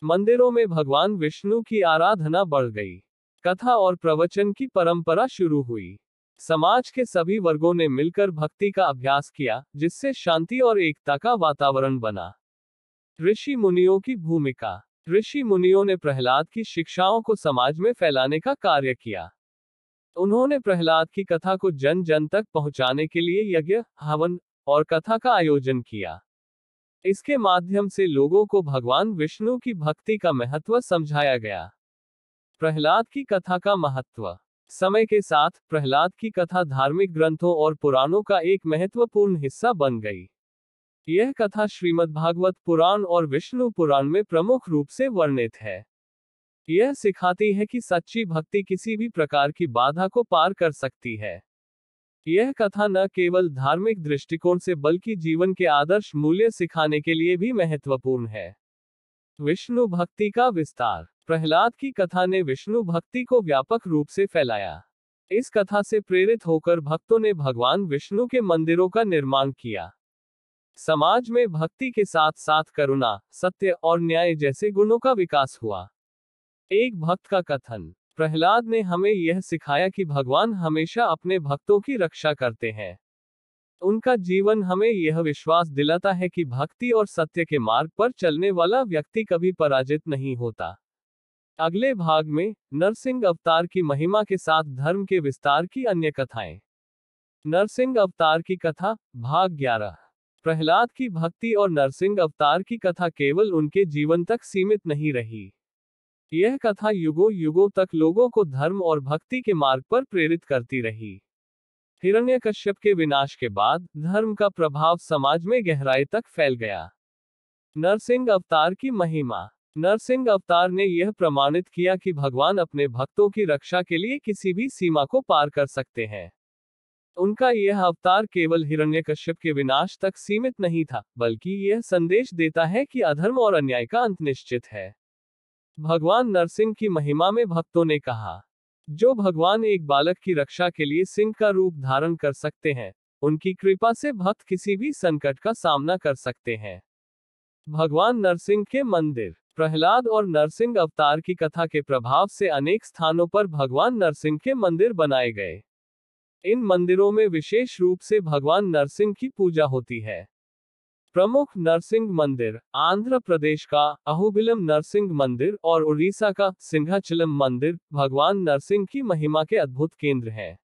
मंदिरों में भगवान विष्णु की आराधना बढ़ गई। कथा और प्रवचन की परंपरा शुरू हुई। समाज के सभी वर्गों ने मिलकर भक्ति का अभ्यास किया, जिससे शांति और एकता का वातावरण बना। ऋषि मुनियों की भूमिका। ऋषि मुनियों ने प्रहलाद की शिक्षाओं को समाज में फैलाने का कार्य किया। उन्होंने प्रहलाद की कथा को जन जन तक पहुंचाने के लिए यज्ञ, हवन और कथा का आयोजन किया। इसके माध्यम से लोगों को भगवान विष्णु की भक्ति का महत्व समझाया गया। प्रहलाद की कथा का महत्व। समय के साथ प्रहलाद की कथा धार्मिक ग्रंथों और पुराणों का एक महत्वपूर्ण हिस्सा बन गई। यह कथा श्रीमद्भागवत पुराण और विष्णु पुराण में प्रमुख रूप से वर्णित है। यह सिखाती है कि सच्ची भक्ति किसी भी प्रकार की बाधा को पार कर सकती है। यह कथा न केवल धार्मिक दृष्टिकोण से बल्कि जीवन के आदर्श मूल्य सिखाने के लिए भी महत्वपूर्ण है। विष्णु भक्ति का विस्तार। प्रहलाद की कथा ने विष्णु भक्ति को व्यापक रूप से फैलाया। इस कथा से प्रेरित होकर भक्तों ने भगवान विष्णु के मंदिरों का निर्माण किया। समाज में भक्ति के साथ साथ करुणा, सत्य और न्याय जैसे गुणों का विकास हुआ। एक भक्त का कथन। प्रहलाद ने हमें यह सिखाया कि भगवान हमेशा अपने भक्तों की रक्षा करते हैं। उनका जीवन हमें यह विश्वास दिलाता है कि भक्ति और सत्य के मार्ग पर चलने वाला व्यक्ति कभी पराजित नहीं होता। अगले भाग में नरसिंह अवतार की महिमा के साथ धर्म के विस्तार की अन्य कथाएं। नरसिंह अवतार की कथा, भाग 11। प्रहलाद की भक्ति और नरसिंह अवतार की कथा केवल उनके जीवन तक सीमित नहीं रही। यह कथा युगों युगों तक लोगों को धर्म और भक्ति के मार्ग पर प्रेरित करती रही। हिरण्यकश्यप के विनाश के बाद धर्म का प्रभाव समाज में गहराई तक फैल गया। नरसिंह अवतार की महिमा। नरसिंह अवतार ने यह प्रमाणित किया कि भगवान अपने भक्तों की रक्षा के लिए किसी भी सीमा को पार कर सकते हैं। उनका यह अवतार केवल हिरण्यकश्यप के विनाश तक सीमित नहीं था, बल्कि यह संदेश देता है कि अधर्म और अन्याय का अंत निश्चित है। भगवान नरसिंह की महिमा में भक्तों ने कहा, जो भगवान एक बालक की रक्षा के लिए सिंह का रूप धारण कर सकते हैं, उनकी कृपा से भक्त किसी भी संकट का सामना कर सकते हैं। भगवान नरसिंह के मंदिर। प्रहलाद और नरसिंह अवतार की कथा के प्रभाव से अनेक स्थानों पर भगवान नरसिंह के मंदिर बनाए गए। इन मंदिरों में विशेष रूप से भगवान नरसिंह की पूजा होती है। प्रमुख नरसिंह मंदिर। आंध्र प्रदेश का अहोबिलम नरसिंह मंदिर और उड़ीसा का सिंहाचलम मंदिर भगवान नरसिंह की महिमा के अद्भुत केंद्र हैं।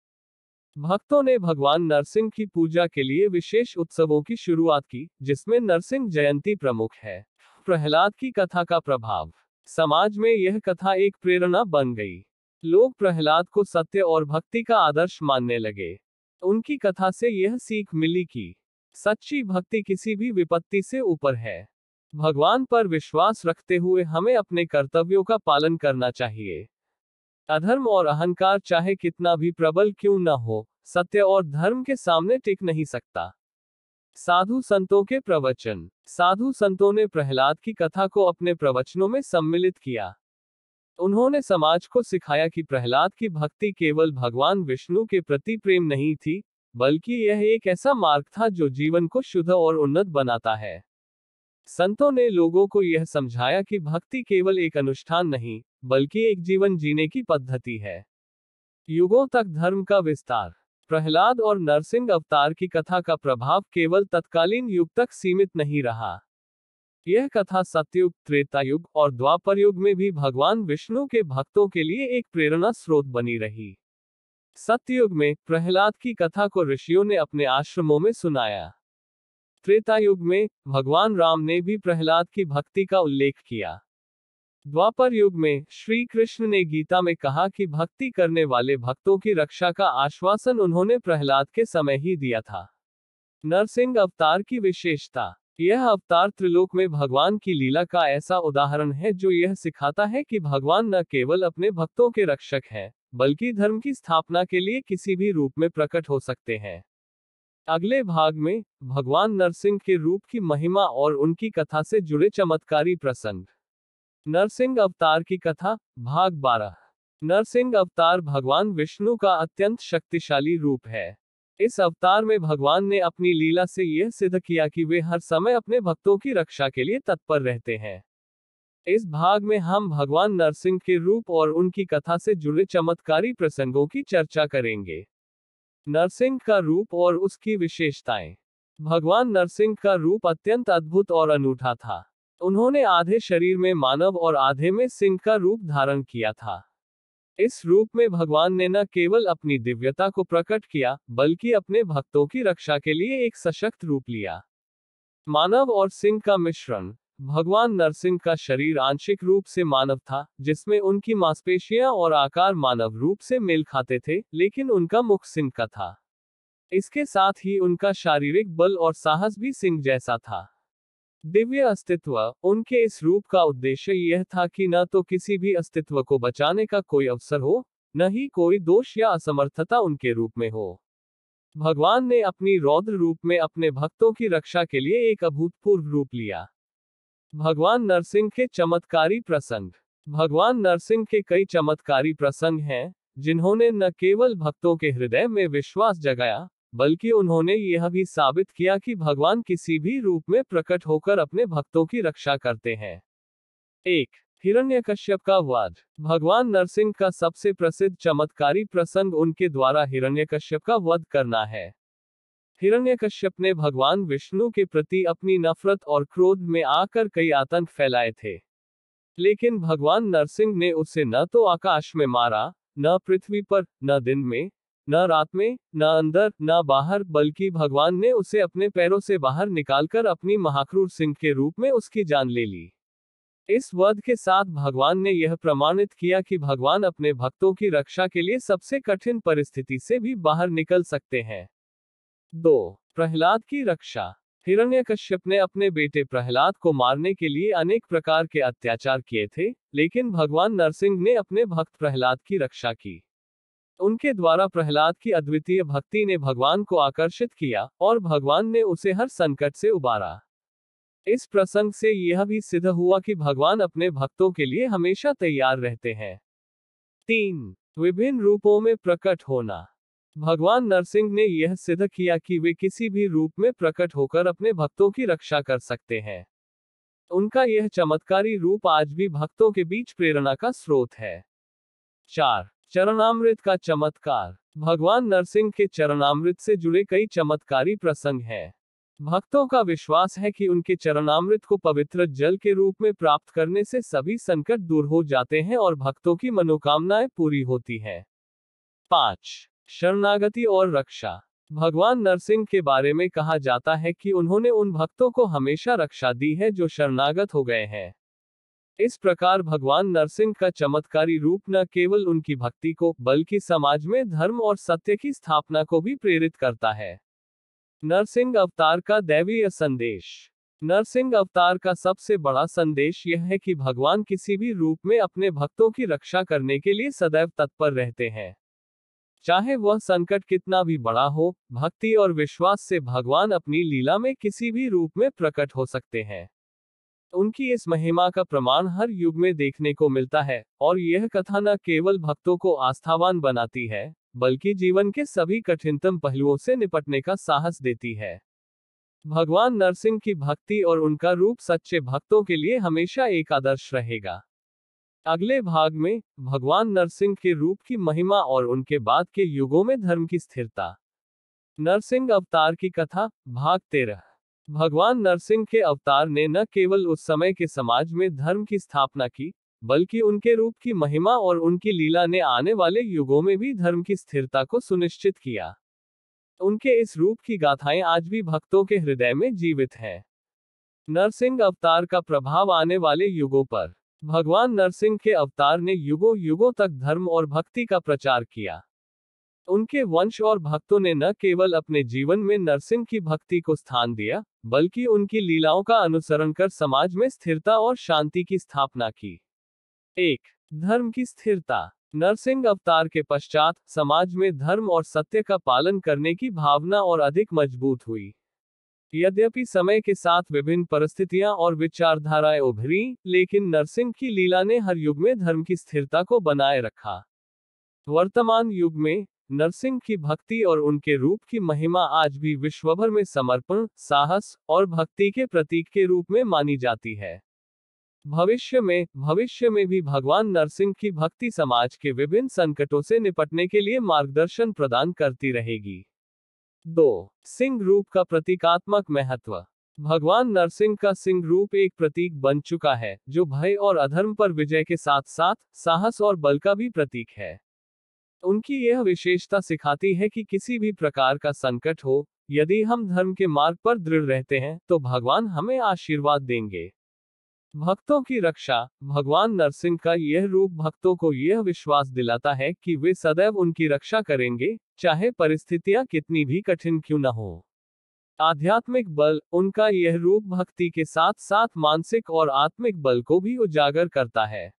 भक्तों ने भगवान नरसिंह की पूजा के लिए विशेष उत्सवों की शुरुआत की, जिसमें नरसिंह जयंती प्रमुख है। प्रहलाद की कथा का प्रभाव। समाज में यह कथा एक प्रेरणा बन गई। लोग प्रहलाद को सत्य और भक्ति का आदर्श मानने लगे। उनकी कथा से यह सीख मिली कि सच्ची भक्ति किसी भी विपत्ति से ऊपर है। भगवान पर विश्वास रखते हुए हमें अपने कर्तव्यों का पालन करना चाहिए। अधर्म और अहंकार चाहे कितना भी प्रबल क्यों न हो, सत्य और धर्म के सामने टिक नहीं सकता। साधु संतों के प्रवचन। साधु संतों ने प्रहलाद की कथा को अपने प्रवचनों में सम्मिलित किया। उन्होंने समाज को सिखाया कि प्रहलाद की भक्ति केवल भगवान विष्णु के प्रति प्रेम नहीं थी, बल्कि यह एक ऐसा मार्ग था जो जीवन को शुद्ध और उन्नत बनाता है। संतों ने लोगों को यह समझाया कि भक्ति केवल एक अनुष्ठान नहीं, बल्कि एक जीवन जीने की पद्धति है। युगों तक धर्म का विस्तार। प्रहलाद और नरसिंह अवतार की कथा का प्रभाव केवल तत्कालीन युग तक सीमित नहीं रहा। यह कथा सतयुग, त्रेता युग और द्वापर युग में भी भगवान विष्णु के भक्तों के लिए एक प्रेरणा स्रोत बनी रही। सतयुग में प्रहलाद की कथा को ऋषियों ने अपने आश्रमों में सुनाया। त्रेता युग में भगवान राम ने भी प्रहलाद की भक्ति का उल्लेख किया। द्वापर युग में श्री कृष्ण ने गीता में कहा कि भक्ति करने वाले भक्तों की रक्षा का आश्वासन उन्होंने प्रहलाद के समय ही दिया था। नरसिंह अवतार की विशेषता। यह अवतार त्रिलोक में भगवान की लीला का ऐसा उदाहरण है जो यह सिखाता है कि भगवान न केवल अपने भक्तों के रक्षक हैं, बल्कि धर्म की स्थापना के लिए किसी भी रूप में प्रकट हो सकते हैं। अगले भाग में भगवान नरसिंह के रूप की महिमा और उनकी कथा से जुड़े चमत्कारी प्रसंग। नरसिंह अवतार की कथा, भाग 12। नरसिंह अवतार भगवान विष्णु का अत्यंत शक्तिशाली रूप है। इस अवतार में भगवान ने अपनी लीला से यह सिद्ध किया कि वे हर समय अपने भक्तों की रक्षा के लिए तत्पर रहते हैं। इस भाग में हम भगवान नरसिंह के रूप और उनकी कथा से जुड़े चमत्कारी प्रसंगों की चर्चा करेंगे। नरसिंह का रूप और उसकी विशेषताएं। भगवान नरसिंह का रूप अत्यंत अद्भुत और अनूठा था। उन्होंने आधे शरीर में मानव और आधे में सिंह का रूप धारण किया था। इस रूप में भगवान ने न केवल अपनी दिव्यता को प्रकट किया, बल्कि अपने भक्तों की रक्षा के लिए एक सशक्त रूप लिया। मानव और सिंह का मिश्रण। भगवान नरसिंह का शरीर आंशिक रूप से मानव था, जिसमें उनकी मांसपेशियां और आकार मानव रूप से मेल खाते थे, लेकिन उनका मुख सिंह का था। इसके साथ ही उनका शारीरिक बल और साहस भी सिंह जैसा था। दिव्य अस्तित्व। उनके इस रूप का उद्देश्य यह था कि न तो किसी भी अस्तित्व को बचाने का कोई अवसर हो, न ही कोई दोष या असमर्थता उनके रूप में हो। भगवान ने अपनी रौद्र रूप में अपने भक्तों की रक्षा के लिए एक अभूतपूर्व रूप लिया। भगवान नरसिंह के चमत्कारी प्रसंग। भगवान नरसिंह के कई चमत्कारी प्रसंग हैं, जिन्होंने न केवल भक्तों के हृदय में विश्वास जगाया, बल्कि उन्होंने यह भी साबित किया कि भगवान किसी भी रूप में प्रकट होकर अपने भक्तों की रक्षा करते हैं। 1. हिरण्यकश्यप का वध। भगवान नरसिंह का सबसे प्रसिद्ध चमत्कारी प्रसंग उनके द्वारा हिरण्यकश्यप का वध करना है। हिरण्यकश्यप ने भगवान विष्णु के प्रति अपनी नफरत और क्रोध में आकर कई आतंक फैलाए थे। लेकिन भगवान नरसिंह ने उसे न तो आकाश में मारा, न पृथ्वी पर, न दिन में, न रात में, न अंदर, न बाहर, बल्कि भगवान ने उसे अपने पैरों से बाहर निकालकर अपनी महाक्रूर सिंह के रूप में उसकी जान ले ली। इस वध के साथ भगवान ने यह प्रमाणित किया कि भगवान अपने भक्तों की रक्षा के लिए सबसे कठिन परिस्थिति से भी बाहर निकल सकते हैं। 2. प्रहलाद की रक्षा। हिरण्यकश्यप ने अपने बेटे प्रहलाद को मारने के लिए अनेक प्रकार के अत्याचार किए थे, लेकिन भगवान नरसिंह ने अपने भक्त प्रहलाद की रक्षा की। उनके द्वारा प्रहलाद की अद्वितीय भक्ति ने भगवान को आकर्षित किया, और भगवान ने उसे हर संकट से उबारा। इस प्रसंग से यह भी सिद्ध हुआ कि भगवान अपने भक्तों के लिए हमेशा तैयार रहते हैं। 3. विभिन्न रूपों में प्रकट होना। भगवान नरसिंह ने यह सिद्ध किया कि वे किसी भी रूप में प्रकट होकर अपने भक्तों की रक्षा कर सकते हैं। उनका यह चमत्कारी रूप आज भी भक्तों के बीच प्रेरणा का स्रोत है। 4. चरणामृत का चमत्कार। भगवान नरसिंह के चरणामृत से जुड़े कई चमत्कारी प्रसंग हैं। भक्तों का विश्वास है कि उनके चरणामृत को पवित्र जल के रूप में प्राप्त करने से सभी संकट दूर हो जाते हैं और भक्तों की मनोकामनाएं पूरी होती हैं। 5. शरणागति और रक्षा। भगवान नरसिंह के बारे में कहा जाता है कि उन्होंने उन भक्तों को हमेशा रक्षा दी है जो शरणागत हो गए हैं। इस प्रकार भगवान नरसिंह का चमत्कारी रूप न केवल उनकी भक्ति को, बल्कि समाज में धर्म और सत्य की स्थापना को भी प्रेरित करता है। नरसिंह अवतार का दैवीय संदेश। नरसिंह अवतार का सबसे बड़ा संदेश यह है कि भगवान किसी भी रूप में अपने भक्तों की रक्षा करने के लिए सदैव तत्पर रहते हैं। चाहे वह संकट कितना भी बड़ा हो, भक्ति और विश्वास से भगवान अपनी लीला में किसी भी रूप में प्रकट हो सकते हैं। उनकी इस महिमा का प्रमाण हर युग में देखने को मिलता है, और यह कथा न केवल भक्तों को आस्थावान बनाती है, बल्कि जीवन के सभी कठिनतम पहलुओं से निपटने का साहस देती है। भगवान नरसिंह की भक्ति और उनका रूप सच्चे भक्तों के लिए हमेशा एक आदर्श रहेगा। अगले भाग में भगवान नरसिंह के रूप की महिमा और उनके बाद के युगों में धर्म की स्थिरता। नरसिंह अवतार की कथा, भाग 13। भगवान नरसिंह के अवतार ने न केवल उस समय के समाज में धर्म की स्थापना की, बल्कि उनके रूप की महिमा और उनकी लीला ने आने वाले युगों में भी धर्म की स्थिरता को सुनिश्चित किया। उनके इस रूप की गाथाएं आज भी भक्तों के हृदय में जीवित हैं। नरसिंह अवतार का प्रभाव आने वाले युगों पर। भगवान नरसिंह के अवतार ने युगों युगों तक धर्म और भक्ति का प्रचार किया। उनके वंश और भक्तों ने न केवल अपने जीवन में नरसिंह की भक्ति को स्थान दिया, बल्कि उनकी लीलाओं का अनुसरण कर समाज में स्थिरता और शांति की स्थापना की। 1. धर्म की स्थिरता। नरसिंह अवतार के पश्चात समाज में धर्म और सत्य का पालन करने की भावना और अधिक मजबूत हुई। यद्यपि समय के साथ विभिन्न परिस्थितियां और विचारधाराएं उभरी, लेकिन नरसिंह की लीला ने हर युग में धर्म की स्थिरता को बनाए रखा। वर्तमान युग में नरसिंह की भक्ति और उनके रूप की महिमा आज भी विश्वभर में समर्पण, साहस और भक्ति के प्रतीक के रूप में मानी जाती है। भविष्य में भी भगवान नरसिंह की भक्ति समाज के विभिन्न संकटों से निपटने के लिए मार्गदर्शन प्रदान करती रहेगी। 2. सिंह रूप का प्रतीकात्मक महत्व। भगवान नरसिंह का सिंह रूप एक प्रतीक बन चुका है, जो भय और अधर्म पर विजय के साथ साथ साहस और बल का भी प्रतीक है। उनकी यह विशेषता सिखाती है कि किसी भी प्रकार का संकट हो, यदि हम धर्म के मार्ग पर दृढ़ रहते हैं, तो भगवान हमें आशीर्वाद देंगे। भक्तों की रक्षा। भगवान नरसिंह का यह रूप भक्तों को यह विश्वास दिलाता है कि वे सदैव उनकी रक्षा करेंगे, चाहे परिस्थितियां कितनी भी कठिन क्यों न हो। आध्यात्मिक बल। उनका यह रूप भक्ति के साथ साथ मानसिक और आत्मिक बल को भी उजागर करता है।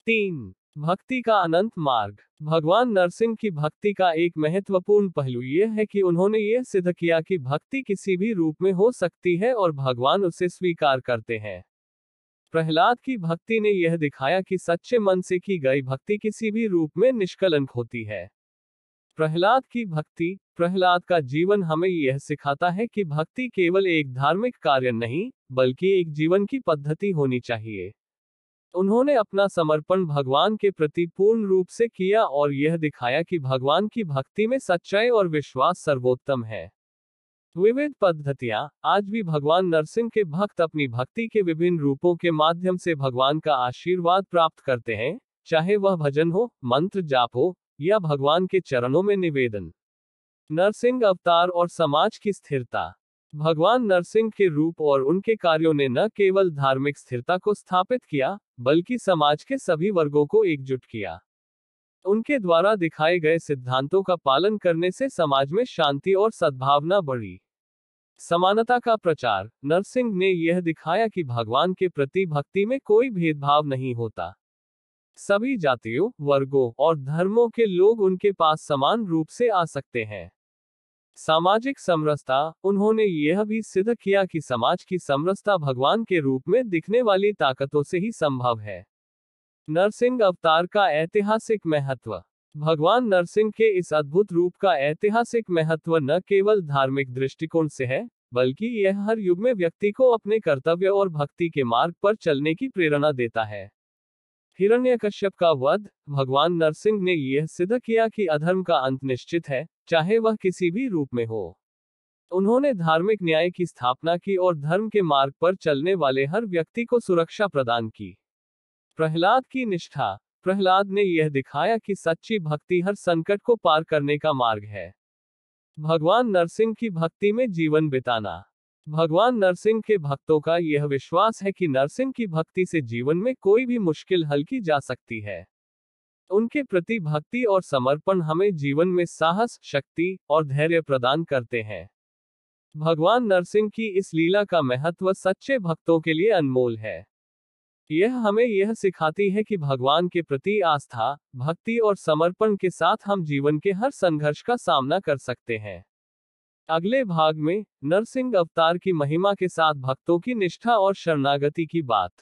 3. भक्ति का अनंत मार्ग। भगवान नरसिंह की भक्ति का एक महत्वपूर्ण पहलू यह है कि उन्होंने यह सिद्ध किया कि भक्ति किसी भी रूप में हो सकती है और भगवान उसे स्वीकार करते हैं। प्रहलाद की भक्ति ने यह दिखाया कि सच्चे मन से की गई भक्ति किसी भी रूप में निष्कलंक होती है। प्रहलाद की भक्ति। प्रहलाद का जीवन हमें यह सिखाता है कि भक्ति केवल एक धार्मिक कार्य नहीं, बल्कि एक जीवन की पद्धति होनी चाहिए। उन्होंने अपना समर्पण भगवान के प्रति पूर्ण रूप से किया और यह दिखाया कि भगवान की भक्ति में सच्चाई और विश्वास सर्वोत्तम है। विविध पद्धतियां। आज भी भगवान नरसिंह के भक्त अपनी भक्ति के विभिन्न रूपों के माध्यम से भगवान का आशीर्वाद प्राप्त करते हैं, चाहे वह भजन हो, मंत्र जाप हो, या भगवान के चरणों में निवेदन। नरसिंह अवतार और समाज की स्थिरता। भगवान नरसिंह के रूप और उनके कार्यों ने न केवल धार्मिक स्थिरता को स्थापित किया, बल्कि समाज के सभी वर्गों को एकजुट किया। उनके द्वारा दिखाए गए सिद्धांतों का पालन करने से समाज में शांति और सद्भावना बढ़ी। समानता का प्रचार। नरसिंह ने यह दिखाया कि भगवान के प्रति भक्ति में कोई भेदभाव नहीं होता। सभी जातियों, वर्गों और धर्मों के लोग उनके पास समान रूप से आ सकते हैं। सामाजिक समरसता। उन्होंने यह भी सिद्ध किया कि समाज की समरसता भगवान के रूप में दिखने वाली ताकतों से ही संभव है। नरसिंह अवतार का ऐतिहासिक महत्व। भगवान नरसिंह के इस अद्भुत रूप का ऐतिहासिक महत्व न केवल धार्मिक दृष्टिकोण से है, बल्कि यह हर युग में व्यक्ति को अपने कर्तव्य और भक्ति के मार्ग पर चलने की प्रेरणा देता है। हिरण्यकश्यप का वध। भगवान नरसिंह ने यह सिद्ध किया कि अधर्म का अंत निश्चित है, चाहे वह किसी भी रूप में हो। उन्होंने धार्मिक न्याय की स्थापना की और धर्म के मार्ग पर चलने वाले हर व्यक्ति को सुरक्षा प्रदान की। प्रहलाद की निष्ठा। प्रहलाद ने यह दिखाया कि सच्ची भक्ति हर संकट को पार करने का मार्ग है। भगवान नरसिंह की भक्ति में जीवन बिताना। भगवान नरसिंह के भक्तों का यह विश्वास है कि नरसिंह की भक्ति से जीवन में कोई भी मुश्किल हल की जा सकती है। उनके प्रति भक्ति और समर्पण हमें जीवन में साहस, शक्ति और धैर्य प्रदान करते हैं। भगवान नरसिंह की इस लीला का महत्व सच्चे भक्तों के लिए अनमोल है। यह हमें यह सिखाती है कि भगवान के प्रति आस्था, भक्ति और समर्पण के साथ हम जीवन के हर संघर्ष का सामना कर सकते हैं। अगले भाग में नरसिंह अवतार की महिमा के साथ भक्तों की निष्ठा और शरणागति की बात।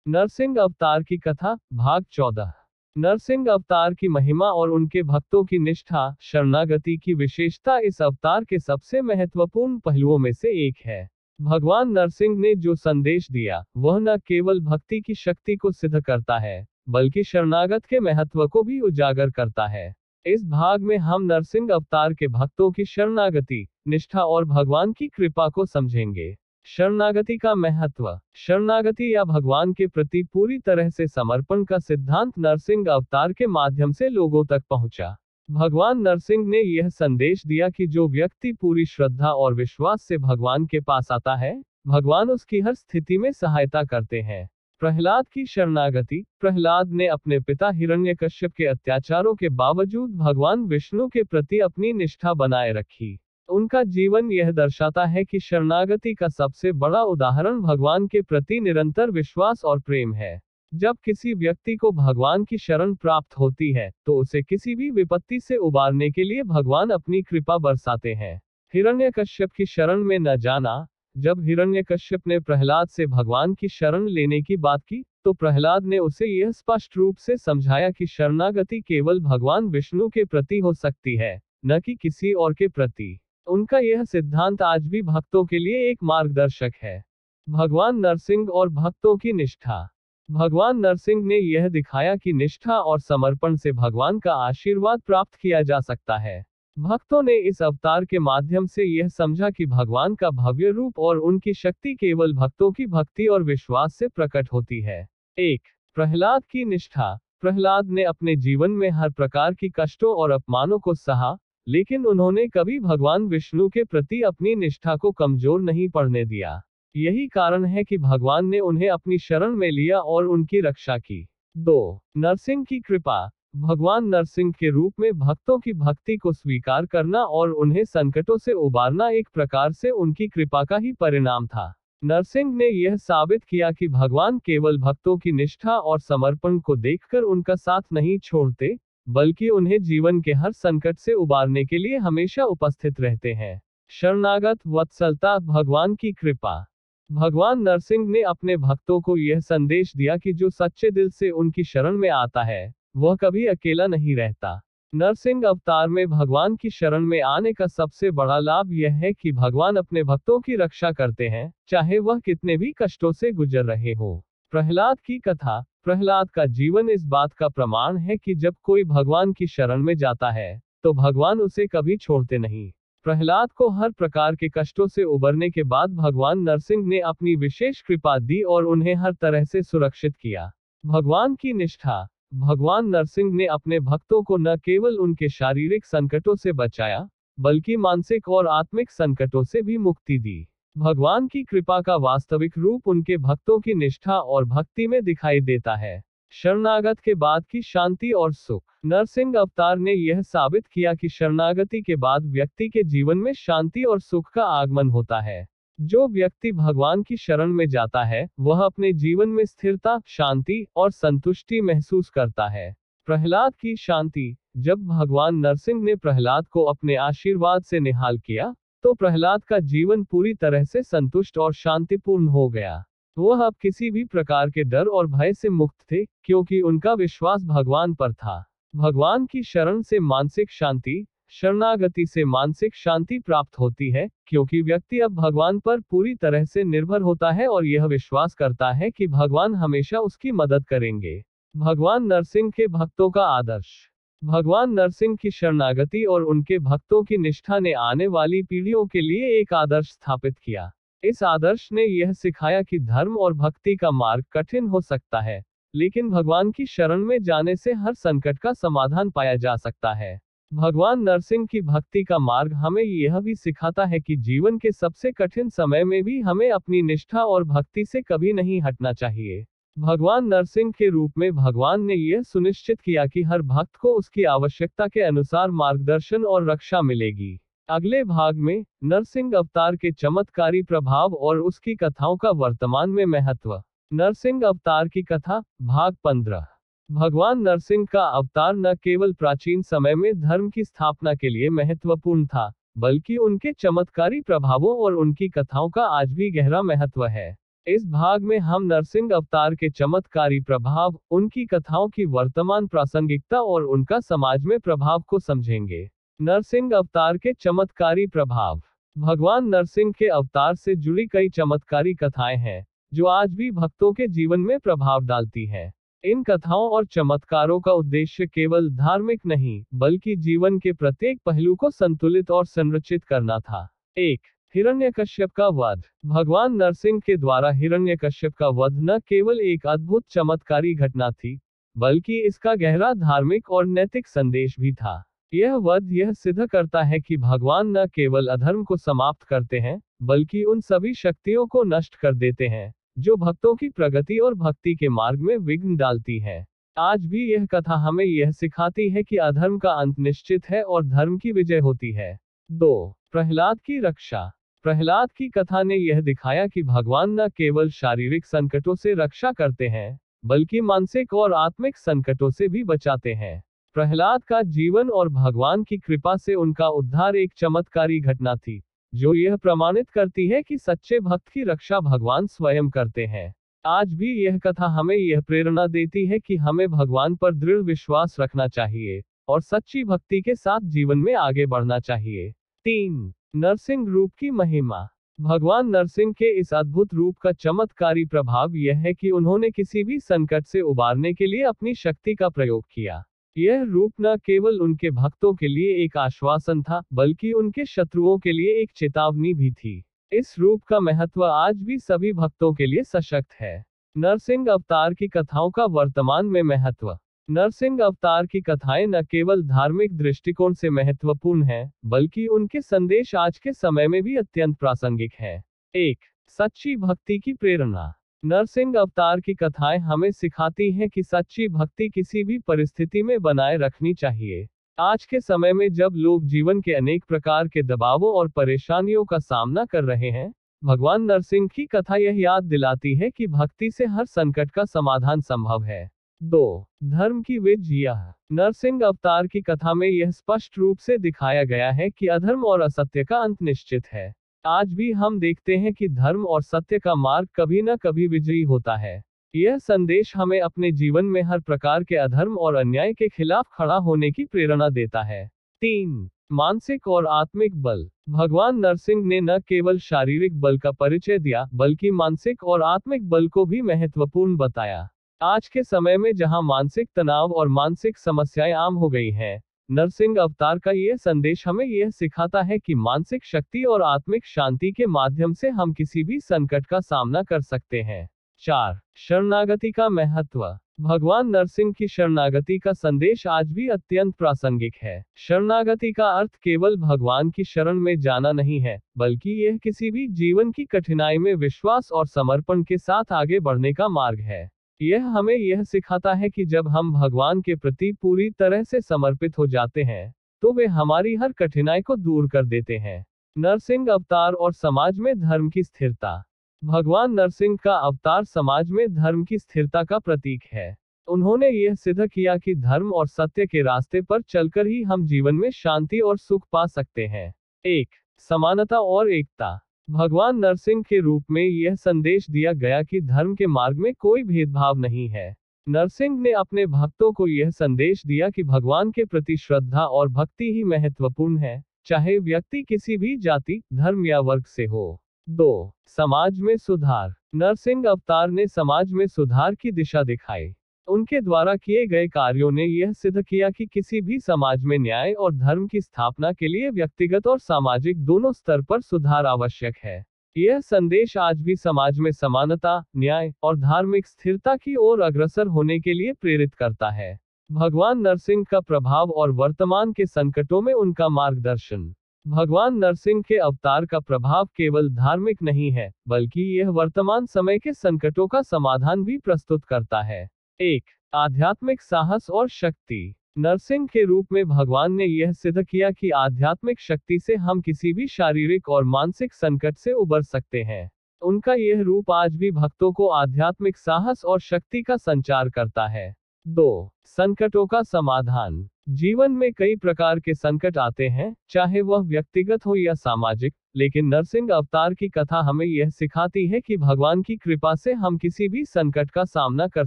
नरसिंह अवतार की कथा, भाग 14। नरसिंह अवतार की महिमा और उनके भक्तों की निष्ठा, शरणागति की विशेषता इस अवतार के सबसे महत्वपूर्ण पहलुओं में से एक है। भगवान नरसिंह ने जो संदेश दिया, वह न केवल भक्ति की शक्ति को सिद्ध करता है, बल्कि शरणागत के महत्व को भी उजागर करता है। इस भाग में हम नरसिंह अवतार के भक्तों की शरणागति, निष्ठा और भगवान की कृपा को समझेंगे। शरणागति का महत्व। शरणागति या भगवान के प्रति पूरी तरह से समर्पण का सिद्धांत नरसिंह अवतार के माध्यम से लोगों तक पहुंचा। भगवान नरसिंह ने यह संदेश दिया कि जो व्यक्ति पूरी श्रद्धा और विश्वास से भगवान के पास आता है, भगवान उसकी हर स्थिति में सहायता करते हैं। प्रहलाद की शरणागति। प्रहलाद ने अपने पिता हिरण्यकश्यप के अत्याचारों के बावजूद भगवान विष्णु के प्रति अपनी निष्ठा बनाए रखी। उनका जीवन यह दर्शाता है कि शरणागति का सबसे बड़ा उदाहरण भगवान के प्रति निरंतर विश्वास और प्रेम है। जब किसी व्यक्ति को भगवान की शरण प्राप्त होती है, तो उसे किसी भी विपत्ति से उबारने के लिए भगवान अपनी कृपा बरसाते हैं। हिरण्यकश्यप की शरण में न जाना। जब हिरण्यकश्यप ने प्रहलाद से भगवान की शरण लेने की बात की, तो प्रहलाद ने उसे यह स्पष्ट रूप से समझाया कि शरणागति केवल भगवान विष्णु के प्रति हो सकती है, न कि किसी और के प्रति। उनका यह सिद्धांत आज भी भक्तों के लिए एक मार्गदर्शक है। भगवान नरसिंह और भक्तों की निष्ठा। भगवान नरसिंह ने यह दिखाया कि निष्ठा और समर्पण से भगवान का आशीर्वाद प्राप्त किया जा सकता है। भक्तों ने इस अवतार के माध्यम से यह समझा कि भगवान का भव्य रूप और उनकी शक्ति केवल भक्तों की भक्ति और विश्वास से प्रकट होती है। 1. प्रहलाद की निष्ठा। प्रहलाद ने अपने जीवन में हर प्रकार की कष्टों और अपमानों को सहा, लेकिन उन्होंने कभी भगवान विष्णु के प्रति अपनी निष्ठा को कमजोर नहीं पड़ने दिया। यही कारण है कि भगवान ने उन्हें अपनी शरण में लिया और उनकी रक्षा की। 2. नरसिंह की कृपा। भगवान नरसिंह के रूप में भक्तों की भक्ति को स्वीकार करना और उन्हें संकटों से उबारना एक प्रकार से उनकी कृपा का ही परिणाम था। नरसिंह ने यह साबित किया कि भगवान केवल भक्तों की निष्ठा और समर्पण को देखकर उनका साथ नहीं छोड़ते, बल्कि उन्हें जीवन के हर संकट से उबारने के लिए हमेशा उपस्थित रहते हैं। शरणागत वत्सलता। भगवान की कृपा। भगवान नरसिंह ने अपने भक्तों को यह संदेश दिया कि जो सच्चे दिल से उनकी शरण में आता है, वह कभी अकेला नहीं रहता। नरसिंह अवतार में भगवान की शरण में आने का सबसे बड़ा लाभ यह है कि भगवान अपने भक्तों की रक्षा करते हैं, चाहे वह कितने भी कष्टों से गुजर रहे हो। प्रहलाद की कथा। प्रहलाद का जीवन इस बात का प्रमाण है कि जब कोई भगवान की शरण में जाता है, तो भगवान उसे कभी छोड़ते नहीं। प्रहलाद को हर प्रकार के कष्टों से उबरने के बाद भगवान नरसिंह ने अपनी विशेष कृपा दी और उन्हें हर तरह से सुरक्षित किया। भगवान की निष्ठा। भगवान नरसिंह ने अपने भक्तों को न केवल उनके शारीरिक संकटों से बचाया, बल्कि मानसिक और आत्मिक संकटों से भी मुक्ति दी। भगवान की कृपा का वास्तविक रूप उनके भक्तों की निष्ठा और भक्ति में दिखाई देता है। शरणागत के बाद की शांति और सुख। नरसिंह अवतार ने यह साबित किया कि शरणागति के बाद व्यक्ति के जीवन में शांति और सुख का आगमन होता है। जो व्यक्ति भगवान की शरण में जाता है, वह अपने जीवन में स्थिरता, शांति और संतुष्टि महसूस करता है। प्रहलाद की शांति। जब भगवान नरसिंह ने प्रहलाद को अपने आशीर्वाद से निहाल किया, तो प्रहलाद का जीवन पूरी तरह से संतुष्ट और शांतिपूर्ण हो गया। वह अब किसी भी प्रकार के डर और भय से मुक्त थे, क्योंकि उनका विश्वास भगवान पर था। भगवान की शरण से मानसिक शांति। शरणागति से मानसिक शांति प्राप्त होती है, क्योंकि व्यक्ति अब भगवान पर पूरी तरह से निर्भर होता है और यह विश्वास करता है कि भगवान हमेशा उसकी मदद करेंगे। भगवान नरसिंह के भक्तों का आदर्श। भगवान नरसिंह की शरणागति और उनके भक्तों की निष्ठा ने आने वाली पीढ़ियों के लिए एक आदर्श स्थापित किया। इस आदर्श ने यह सिखाया कि धर्म और भक्ति का मार्ग कठिन हो सकता है, लेकिन भगवान की शरण में जाने से हर संकट का समाधान पाया जा सकता है। भगवान नरसिंह की भक्ति का मार्ग हमें यह भी सिखाता है कि जीवन के सबसे कठिन समय में भी हमें अपनी निष्ठा और भक्ति से कभी नहीं हटना चाहिए। भगवान नरसिंह के रूप में भगवान ने यह सुनिश्चित किया कि हर भक्त को उसकी आवश्यकता के अनुसार मार्गदर्शन और रक्षा मिलेगी। अगले भाग में नरसिंह अवतार के चमत्कारी प्रभाव और उसकी कथाओं का वर्तमान में महत्व। नरसिंह अवतार की कथा, भाग 15। भगवान नरसिंह का अवतार न केवल प्राचीन समय में धर्म की स्थापना के लिए महत्वपूर्ण था, बल्कि उनके चमत्कारी प्रभावों और उनकी कथाओं का आज भी गहरा महत्व है। इस भाग में हम नरसिंह अवतार के चमत्कारी प्रभाव, उनकी कथाओं की वर्तमान प्रासंगिकता और उनका समाज में प्रभाव को समझेंगे। नरसिंह अवतार के चमत्कारी प्रभाव। भगवान नरसिंह के अवतार से जुड़ी कई चमत्कारी कथाएं हैं, जो आज भी भक्तों के जीवन में प्रभाव डालती हैं। इन कथाओं और चमत्कारों का उद्देश्य केवल धार्मिक नहीं, बल्कि जीवन के प्रत्येक पहलू को संतुलित और संरचित करना था। 1. हिरण्यकश्यप का वध। भगवान नरसिंह के द्वारा हिरण्यकश्यप का वध न केवल एक अद्भुत चमत्कारी घटना थी, बल्कि इसका गहरा धार्मिक और नैतिक संदेश भी था। यह वध यह सिद्ध करता है कि भगवान न केवल अधर्म को समाप्त करते हैं, बल्कि उन सभी शक्तियों को नष्ट कर देते हैं, जो भक्तों की प्रगति और भक्ति के मार्ग में विघ्न डालती है। आज भी यह कथा हमें यह सिखाती है कि अधर्म का अंत निश्चित है और धर्म की विजय होती है। 2. प्रहलाद की रक्षा। प्रहलाद की कथा ने यह दिखाया कि भगवान न केवल शारीरिक संकटों से रक्षा करते हैं, बल्कि मानसिक और आत्मिक संकटों से भी बचाते हैं। प्रहलाद का जीवन और भगवान की कृपा से उनका उद्धार एक चमत्कारी घटना थी, जो यह प्रमाणित करती है कि सच्चे भक्त की रक्षा भगवान स्वयं करते हैं। आज भी यह कथा हमें यह प्रेरणा देती है कि हमें भगवान पर दृढ़ विश्वास रखना चाहिए और सच्ची भक्ति के साथ जीवन में आगे बढ़ना चाहिए। 3. नरसिंह रूप की महिमा। भगवान नरसिंह के इस अद्भुत रूप का चमत्कारी प्रभाव यह है कि उन्होंने किसी भी संकट से उबारने के लिए अपनी शक्ति का प्रयोग किया। यह रूप न केवल उनके भक्तों के लिए एक आश्वासन था, बल्कि उनके शत्रुओं के लिए एक चेतावनी भी थी। इस रूप का महत्व आज भी सभी भक्तों के लिए सशक्त है। नरसिंह अवतार की कथाओं का वर्तमान में महत्व। नरसिंह अवतार की कथाएं न केवल धार्मिक दृष्टिकोण से महत्वपूर्ण हैं, बल्कि उनके संदेश आज के समय में भी अत्यंत प्रासंगिक हैं। 1. सच्ची भक्ति की प्रेरणा। नरसिंह अवतार की कथाएं हमें सिखाती हैं कि सच्ची भक्ति किसी भी परिस्थिति में बनाए रखनी चाहिए। आज के समय में जब लोग जीवन के अनेक प्रकार के दबावों और परेशानियों का सामना कर रहे हैं, भगवान नरसिंह की कथा यह याद दिलाती है कि भक्ति से हर संकट का समाधान संभव है। 2. धर्म की विजय। नरसिंह अवतार की कथा में यह स्पष्ट रूप से दिखाया गया है कि अधर्म और असत्य का अंत निश्चित है। आज भी हम देखते हैं कि धर्म और सत्य का मार्ग कभी न कभी विजयी होता है। यह संदेश हमें अपने जीवन में हर प्रकार के अधर्म और अन्याय के खिलाफ खड़ा होने की प्रेरणा देता है। 3. मानसिक और आत्मिक बल। भगवान नरसिंह ने न केवल शारीरिक बल का परिचय दिया, बल्कि मानसिक और आत्मिक बल को भी महत्वपूर्ण बताया। आज के समय में जहां मानसिक तनाव और मानसिक समस्याएं आम हो गई हैं, नरसिंह अवतार का यह संदेश हमें यह सिखाता है कि मानसिक शक्ति और आत्मिक शांति के माध्यम से हम किसी भी संकट का सामना कर सकते हैं। 4. शरणागति का महत्व। भगवान नरसिंह की शरणागति का संदेश आज भी अत्यंत प्रासंगिक है। शरणागति का अर्थ केवल भगवान की शरण में जाना नहीं है, बल्कि यह किसी भी जीवन की कठिनाई में विश्वास और समर्पण के साथ आगे बढ़ने का मार्ग है। यह हमें यह सिखाता है कि जब हम भगवान के प्रति पूरी तरह से समर्पित हो जाते हैं, तो वे हमारी हर कठिनाई को दूर कर देते हैं। नरसिंह अवतार और समाज में धर्म की स्थिरता। भगवान नरसिंह का अवतार समाज में धर्म की स्थिरता का प्रतीक है। उन्होंने यह सिद्ध किया कि धर्म और सत्य के रास्ते पर चलकर ही हम जीवन में शांति और सुख पा सकते हैं। 1. समानता और एकता। भगवान नरसिंह के रूप में यह संदेश दिया गया कि धर्म के मार्ग में कोई भेदभाव नहीं है। नरसिंह ने अपने भक्तों को यह संदेश दिया कि भगवान के प्रति श्रद्धा और भक्ति ही महत्वपूर्ण है, चाहे व्यक्ति किसी भी जाति, धर्म या वर्ग से हो। 2. समाज में सुधार। नरसिंह अवतार ने समाज में सुधार की दिशा दिखाई। उनके द्वारा किए गए कार्यों ने यह सिद्ध किया कि किसी भी समाज में न्याय और धर्म की स्थापना के लिए व्यक्तिगत और सामाजिक दोनों स्तर पर सुधार आवश्यक है। यह संदेश आज भी समाज में समानता, न्याय और धार्मिक स्थिरता की ओर अग्रसर होने के लिए प्रेरित करता है। भगवान नरसिंह का प्रभाव और वर्तमान के संकटों में उनका मार्गदर्शन। भगवान नरसिंह के अवतार का प्रभाव केवल धार्मिक नहीं है, बल्कि यह वर्तमान समय के संकटों का समाधान भी प्रस्तुत करता है। 1. आध्यात्मिक साहस और शक्ति। नरसिंह के रूप में भगवान ने यह सिद्ध किया कि आध्यात्मिक शक्ति से हम किसी भी शारीरिक और मानसिक संकट से उबर सकते हैं। उनका यह रूप आज भी भक्तों को आध्यात्मिक साहस और शक्ति का संचार करता है। 2. संकटों का समाधान। जीवन में कई प्रकार के संकट आते हैं, चाहे वह व्यक्तिगत हो या सामाजिक। लेकिन नरसिंह अवतार की कथा हमें यह सिखाती है कि भगवान की कृपा से हम किसी भी संकट का सामना कर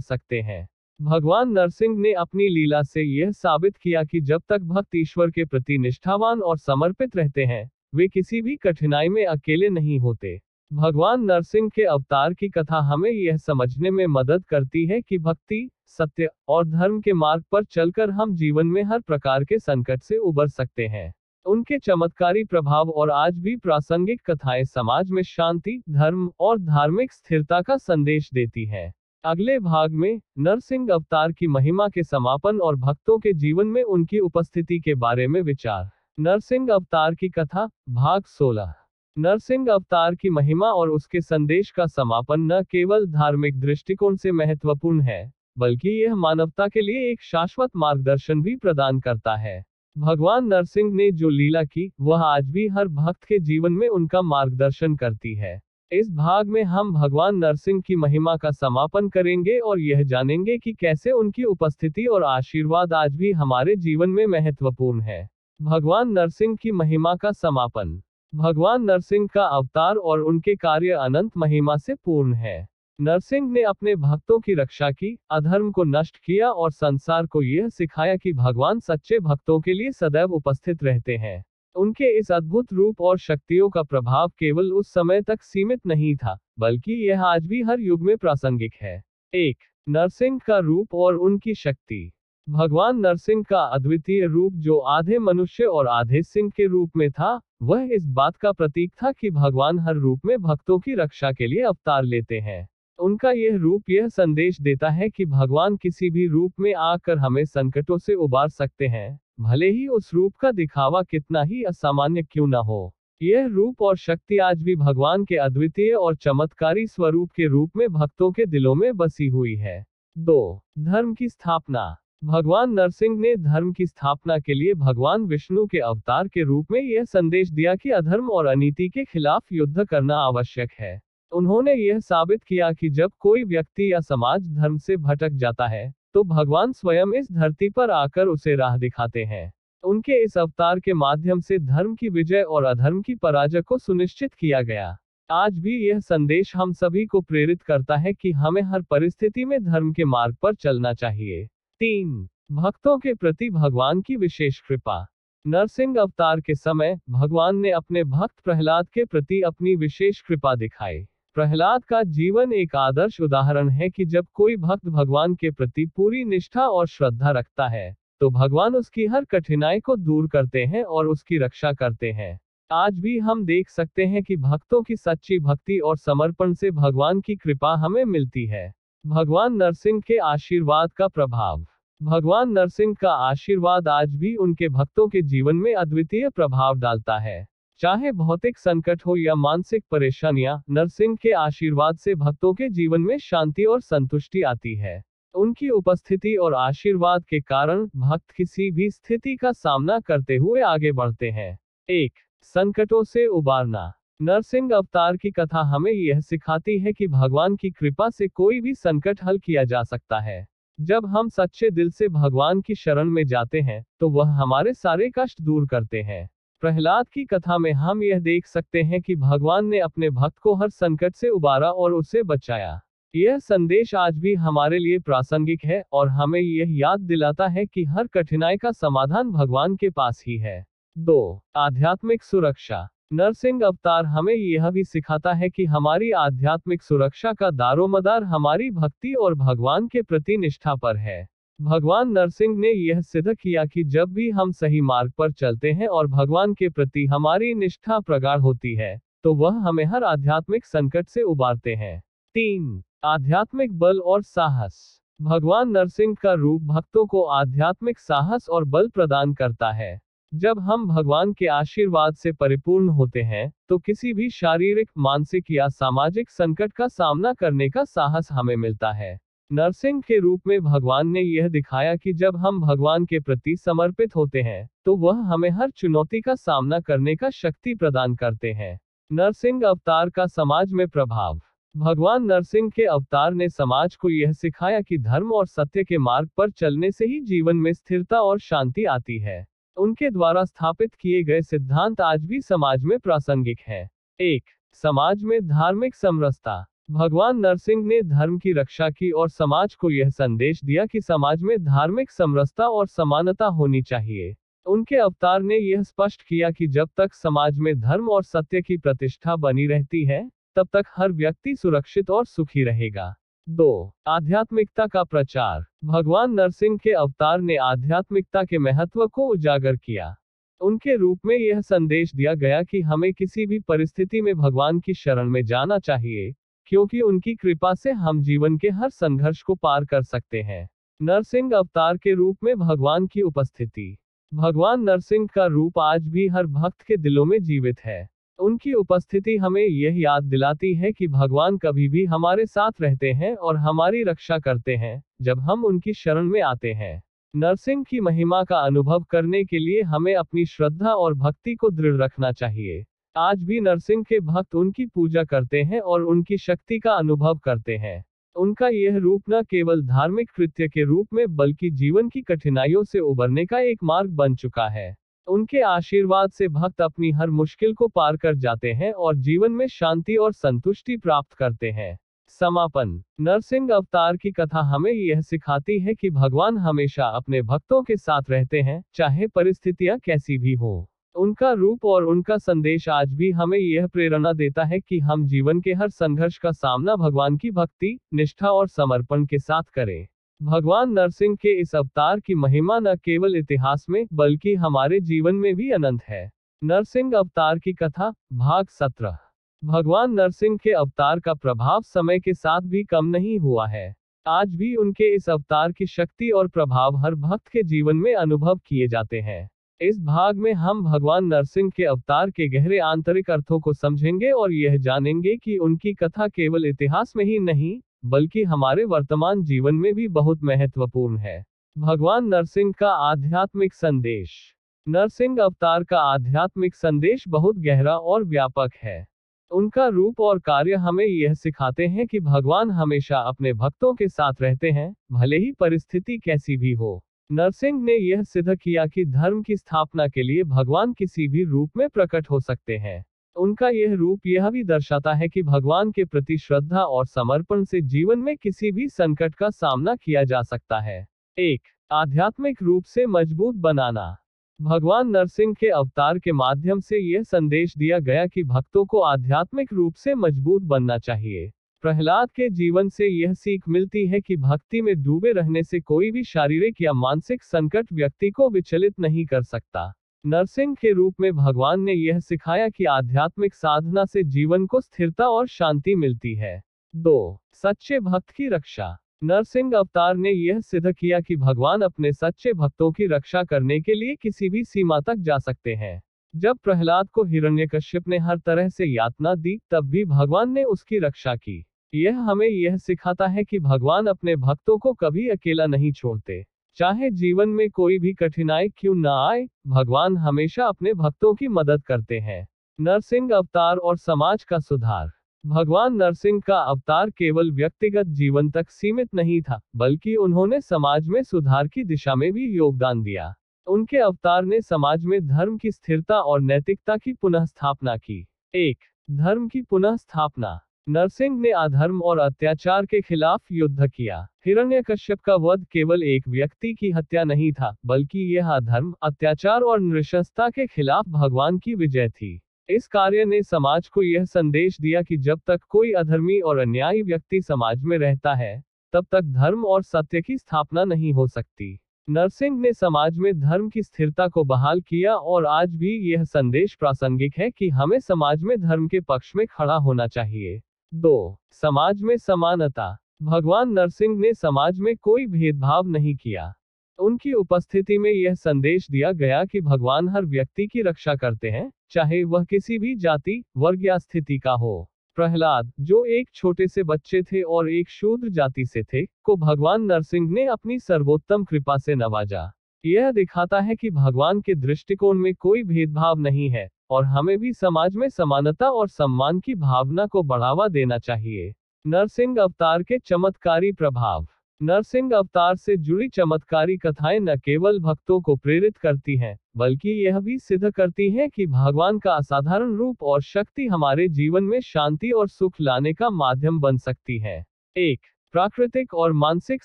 सकते हैं। भगवान नरसिंह ने अपनी लीला से यह साबित किया कि जब तक भक्त ईश्वर के प्रति निष्ठावान और समर्पित रहते हैं, वे किसी भी कठिनाई में अकेले नहीं होते। भगवान नरसिंह के अवतार की कथा हमें यह समझने में मदद करती है कि भक्ति, सत्य और धर्म के मार्ग पर चलकर हम जीवन में हर प्रकार के संकट से उबर सकते हैं। उनके चमत्कारी प्रभाव और आज भी प्रासंगिक कथाएं समाज में शांति, धर्म और धार्मिक स्थिरता का संदेश देती हैं। अगले भाग में नरसिंह अवतार की महिमा के समापन और भक्तों के जीवन में उनकी उपस्थिति के बारे में विचार। नरसिंह अवतार की कथा, भाग 16। नरसिंह अवतार की महिमा और उसके संदेश का समापन न केवल धार्मिक दृष्टिकोण से महत्वपूर्ण है, बल्कि यह मानवता के लिए एक शाश्वत मार्गदर्शन भी प्रदान करता है। भगवान नरसिंह ने जो लीला की, वह आज भी हर भक्त के जीवन में उनका मार्गदर्शन करती है। इस भाग में हम भगवान नरसिंह की महिमा का समापन करेंगे और यह जानेंगे कि कैसे उनकी उपस्थिति और आशीर्वाद आज भी हमारे जीवन में महत्वपूर्ण है। भगवान नरसिंह की महिमा का समापन। भगवान नरसिंह का अवतार और उनके कार्य अनंत महिमा से पूर्ण है। नरसिंह ने अपने भक्तों की रक्षा की, अधर्म को नष्ट किया और संसार को यह सिखाया कि भगवान सच्चे भक्तों के लिए सदैव उपस्थित रहते हैं। उनके इस अद्भुत रूप और शक्तियों का प्रभाव केवल उस समय तक सीमित नहीं था, बल्कि यह आज भी हर युग में प्रासंगिक है। 1. नरसिंह का रूप और उनकी शक्ति। भगवान नरसिंह का अद्वितीय रूप, जो आधे मनुष्य और आधे सिंह के रूप में था, वह इस बात का प्रतीक था कि भगवान हर रूप में भक्तों की रक्षा के लिए अवतार लेते हैं। उनका यह रूप यह संदेश देता है कि भगवान किसी भी रूप में आकर हमें संकटों से उबार सकते हैं, भले ही उस रूप का दिखावा कितना ही असामान्य क्यों न हो। यह रूप और शक्ति आज भी भगवान के अद्वितीय और चमत्कारी स्वरूप के रूप में भक्तों के दिलों में बसी हुई है। 2. धर्म की स्थापना। भगवान नरसिंह ने धर्म की स्थापना के लिए भगवान विष्णु के अवतार के रूप में यह संदेश दिया कि अधर्म और अनीति के खिलाफ युद्ध करना आवश्यक है। उन्होंने यह साबित किया कि जब कोई व्यक्ति या समाज धर्म से भटक जाता है, तो भगवान स्वयं इस धरती पर आकर उसे राह दिखाते हैं। उनके इस अवतार के माध्यम से धर्म की विजय और अधर्म की पराजय को सुनिश्चित किया गया। आज भी यह संदेश हम सभी को प्रेरित करता है कि हमें हर परिस्थिति में धर्म के मार्ग पर चलना चाहिए। 3. भक्तों के प्रति भगवान की विशेष कृपा। नरसिंह अवतार के समय भगवान ने अपने भक्त प्रहलाद के प्रति अपनी विशेष कृपा दिखाई। प्रहलाद का जीवन एक आदर्श उदाहरण है कि जब कोई भक्त भगवान के प्रति पूरी निष्ठा और श्रद्धा रखता है, तो भगवान उसकी हर कठिनाई को दूर करते हैं और उसकी रक्षा करते हैं। आज भी हम देख सकते हैं कि भक्तों की सच्ची भक्ति और समर्पण से भगवान की कृपा हमें मिलती है। भगवान नरसिंह के आशीर्वाद का प्रभाव। भगवान नरसिंह का आशीर्वाद आज भी उनके भक्तों के जीवन में अद्वितीय प्रभाव डालता है। चाहे भौतिक संकट हो या मानसिक परेशानियां, नरसिंह के आशीर्वाद से भक्तों के जीवन में शांति और संतुष्टि आती है। उनकी उपस्थिति और आशीर्वाद के कारण भक्त किसी भी स्थिति का सामना करते हुए आगे बढ़ते हैं। 1. संकटों से उबारना। नरसिंह अवतार की कथा हमें यह सिखाती है कि भगवान की कृपा से कोई भी संकट हल किया जा सकता है। जब हम सच्चे दिल से भगवान की शरण में जाते हैं, तो वह हमारे सारे कष्ट दूर करते हैं। प्रहलाद की कथा में हम यह देख सकते हैं कि भगवान ने अपने भक्त को हर संकट से उबारा और उसे बचाया। यह संदेश आज भी हमारे लिए प्रासंगिक है और हमें यह याद दिलाता है कि हर कठिनाई का समाधान भगवान के पास ही है। 2. आध्यात्मिक सुरक्षा। नरसिंह अवतार हमें यह भी सिखाता है कि हमारी आध्यात्मिक सुरक्षा का दारोमदार हमारी भक्ति और भगवान के प्रति निष्ठा पर है। भगवान नरसिंह ने यह सिद्ध किया कि जब भी हम सही मार्ग पर चलते हैं और भगवान के प्रति हमारी निष्ठा प्रगाढ़ होती है, तो वह हमें हर आध्यात्मिक संकट से उबारते हैं। 3. आध्यात्मिक बल और साहस। भगवान नरसिंह का रूप भक्तों को आध्यात्मिक साहस और बल प्रदान करता है। जब हम भगवान के आशीर्वाद से परिपूर्ण होते हैं, तो किसी भी शारीरिक, मानसिक या सामाजिक संकट का सामना करने का साहस हमें मिलता है। नरसिंह के रूप में भगवान ने यह दिखाया कि जब हम भगवान के प्रति समर्पित होते हैं, तो वह हमें हर चुनौती का सामना करने का शक्ति प्रदान करते हैं। नरसिंह अवतार का समाज में प्रभाव। भगवान नरसिंह के अवतार ने समाज को यह सिखाया कि धर्म और सत्य के मार्ग पर चलने से ही जीवन में स्थिरता और शांति आती है। उनके द्वारा स्थापित किए गए सिद्धांत आज भी समाज में प्रासंगिक हैं। 1. समाज में धार्मिक समरसता। भगवान नरसिंह ने धर्म की रक्षा की और समाज को यह संदेश दिया कि समाज में धार्मिक समरसता और समानता होनी चाहिए। उनके अवतार ने यह स्पष्ट किया कि जब तक समाज में धर्म और सत्य की प्रतिष्ठा बनी रहती है, तब तक हर व्यक्ति सुरक्षित और सुखी रहेगा। 2. आध्यात्मिकता का प्रचार। भगवान नरसिंह के अवतार ने आध्यात्मिकता के महत्व को उजागर किया। उनके रूप में यह संदेश दिया गया कि हमें किसी भी परिस्थिति में भगवान की शरण में जाना चाहिए, क्योंकि उनकी कृपा से हम जीवन के हर संघर्ष को पार कर सकते हैं। नरसिंह अवतार के रूप में भगवान की उपस्थिति। भगवान नरसिंह का रूप आज भी हर भक्त के दिलों में जीवित है। उनकी उपस्थिति हमें यह याद दिलाती है कि भगवान कभी भी हमारे साथ रहते हैं और हमारी रक्षा करते हैं, जब हम उनकी शरण में आते हैं। नरसिंह की महिमा का अनुभव करने के लिए हमें अपनी श्रद्धा और भक्ति को दृढ़ रखना चाहिए। आज भी नरसिंह के भक्त उनकी पूजा करते हैं और उनकी शक्ति का अनुभव करते हैं। उनका यह रूप न केवल धार्मिक कृत्य के रूप में बल्कि जीवन की कठिनाइयों से उबरने का एक मार्ग बन चुका है। उनके आशीर्वाद से भक्त अपनी हर मुश्किल को पार कर जाते हैं और जीवन में शांति और संतुष्टि प्राप्त करते हैं। समापन। नरसिंह अवतार की कथा हमें यह सिखाती है कि भगवान हमेशा अपने भक्तों के साथ रहते हैं, चाहे परिस्थितियां कैसी भी हो। उनका रूप और उनका संदेश आज भी हमें यह प्रेरणा देता है कि हम जीवन के हर संघर्ष का सामना भगवान की भक्ति, निष्ठा और समर्पण के साथ करें। भगवान नरसिंह के इस अवतार की महिमा न केवल इतिहास में बल्कि हमारे जीवन में भी अनंत है। नरसिंह अवतार की कथा, भाग 17। भगवान नरसिंह के अवतार का प्रभाव समय के साथ भी कम नहीं हुआ है। आज भी उनके इस अवतार की शक्ति और प्रभाव हर भक्त के जीवन में अनुभव किए जाते हैं। इस भाग में हम भगवान नरसिंह के अवतार के गहरे आंतरिक अर्थों को समझेंगे और यह जानेंगे कि उनकी कथा केवल इतिहास में ही नहीं, बल्कि हमारे वर्तमान जीवन में भी बहुत महत्वपूर्ण है। भगवान नरसिंह का आध्यात्मिक संदेश। नरसिंह अवतार का आध्यात्मिक संदेश बहुत गहरा और व्यापक है। उनका रूप और कार्य हमें यह सिखाते हैं कि भगवान हमेशा अपने भक्तों के साथ रहते हैं, भले ही परिस्थिति कैसी भी हो। नरसिंह ने यह सिद्ध किया कि धर्म की स्थापना के लिए भगवान किसी भी रूप में प्रकट हो सकते हैं। उनका यह रूप यह भी दर्शाता है कि भगवान के प्रति श्रद्धा और समर्पण से जीवन में किसी भी संकट का सामना किया जा सकता है। 1. आध्यात्मिक रूप से मजबूत बनाना। भगवान नरसिंह के अवतार के माध्यम से यह संदेश दिया गया कि भक्तों को आध्यात्मिक रूप से मजबूत बनना चाहिए। प्रहलाद के जीवन से यह सीख मिलती है कि भक्ति में डूबे रहने से कोई भी शारीरिक या मानसिक संकट व्यक्ति को विचलित नहीं कर सकता। नरसिंह के रूप में भगवान ने यह सिखाया कि आध्यात्मिक साधना से जीवन को स्थिरता और शांति मिलती है। 2. सच्चे भक्त की रक्षा। नरसिंह अवतार ने यह सिद्ध किया कि भगवान अपने सच्चे भक्तों की रक्षा करने के लिए किसी भी सीमा तक जा सकते हैं। जब प्रहलाद को हिरण्यकश्यप ने हर तरह से यातना दी, तब भी भगवान ने उसकी रक्षा की। यह हमें यह सिखाता है कि भगवान अपने भक्तों को कभी अकेला नहीं छोड़ते। चाहे जीवन में कोई भी कठिनाई क्यों न आए, भगवान हमेशा अपने भक्तों की मदद करते हैं। नरसिंह अवतार और समाज का सुधार। भगवान नरसिंह का अवतार केवल व्यक्तिगत जीवन तक सीमित नहीं था, बल्कि उन्होंने समाज में सुधार की दिशा में भी योगदान दिया। उनके अवतार ने समाज में धर्म की स्थिरता और नैतिकता की पुनः स्थापना की। 1. धर्म की पुनः स्थापना। नरसिंह ने अधर्म और अत्याचार के खिलाफ युद्ध किया। हिरण्यकश्यप का वध केवल एक व्यक्ति की हत्या नहीं था, बल्कि यह अधर्म, अत्याचार और नृशंसता के खिलाफ भगवान की विजय थी। इस कार्य ने समाज को यह संदेश दिया कि जब तक कोई अधर्मी और अन्यायी व्यक्ति समाज में रहता है, तब तक धर्म और सत्य की स्थापना नहीं हो सकती। नरसिंह ने समाज में धर्म की स्थिरता को बहाल किया और आज भी यह संदेश प्रासंगिक है कि हमें समाज में धर्म के पक्ष में खड़ा होना चाहिए। 2. समाज में समानता। भगवान नरसिंह ने समाज में कोई भेदभाव नहीं किया। उनकी उपस्थिति में यह संदेश दिया गया कि भगवान हर व्यक्ति की रक्षा करते हैं, चाहे वह किसी भी जाति, वर्ग या स्थिति का हो। प्रहलाद, जो एक छोटे से बच्चे थे और एक शूद्र जाति से थे, को भगवान नरसिंह ने अपनी सर्वोत्तम कृपा से नवाजा। यह दिखाता है कि भगवान के दृष्टिकोण में कोई भेदभाव नहीं है और हमें भी समाज में समानता और सम्मान की भावना को बढ़ावा देना चाहिए। नरसिंह अवतार के चमत्कारी प्रभाव। नरसिंह अवतार से जुड़ी चमत्कारी कथाएं न केवल भक्तों को प्रेरित करती हैं, बल्कि यह भी सिद्ध करती हैं कि भगवान का असाधारण रूप और शक्ति हमारे जीवन में शांति और सुख लाने का माध्यम बन सकती है। एक, प्राकृतिक और मानसिक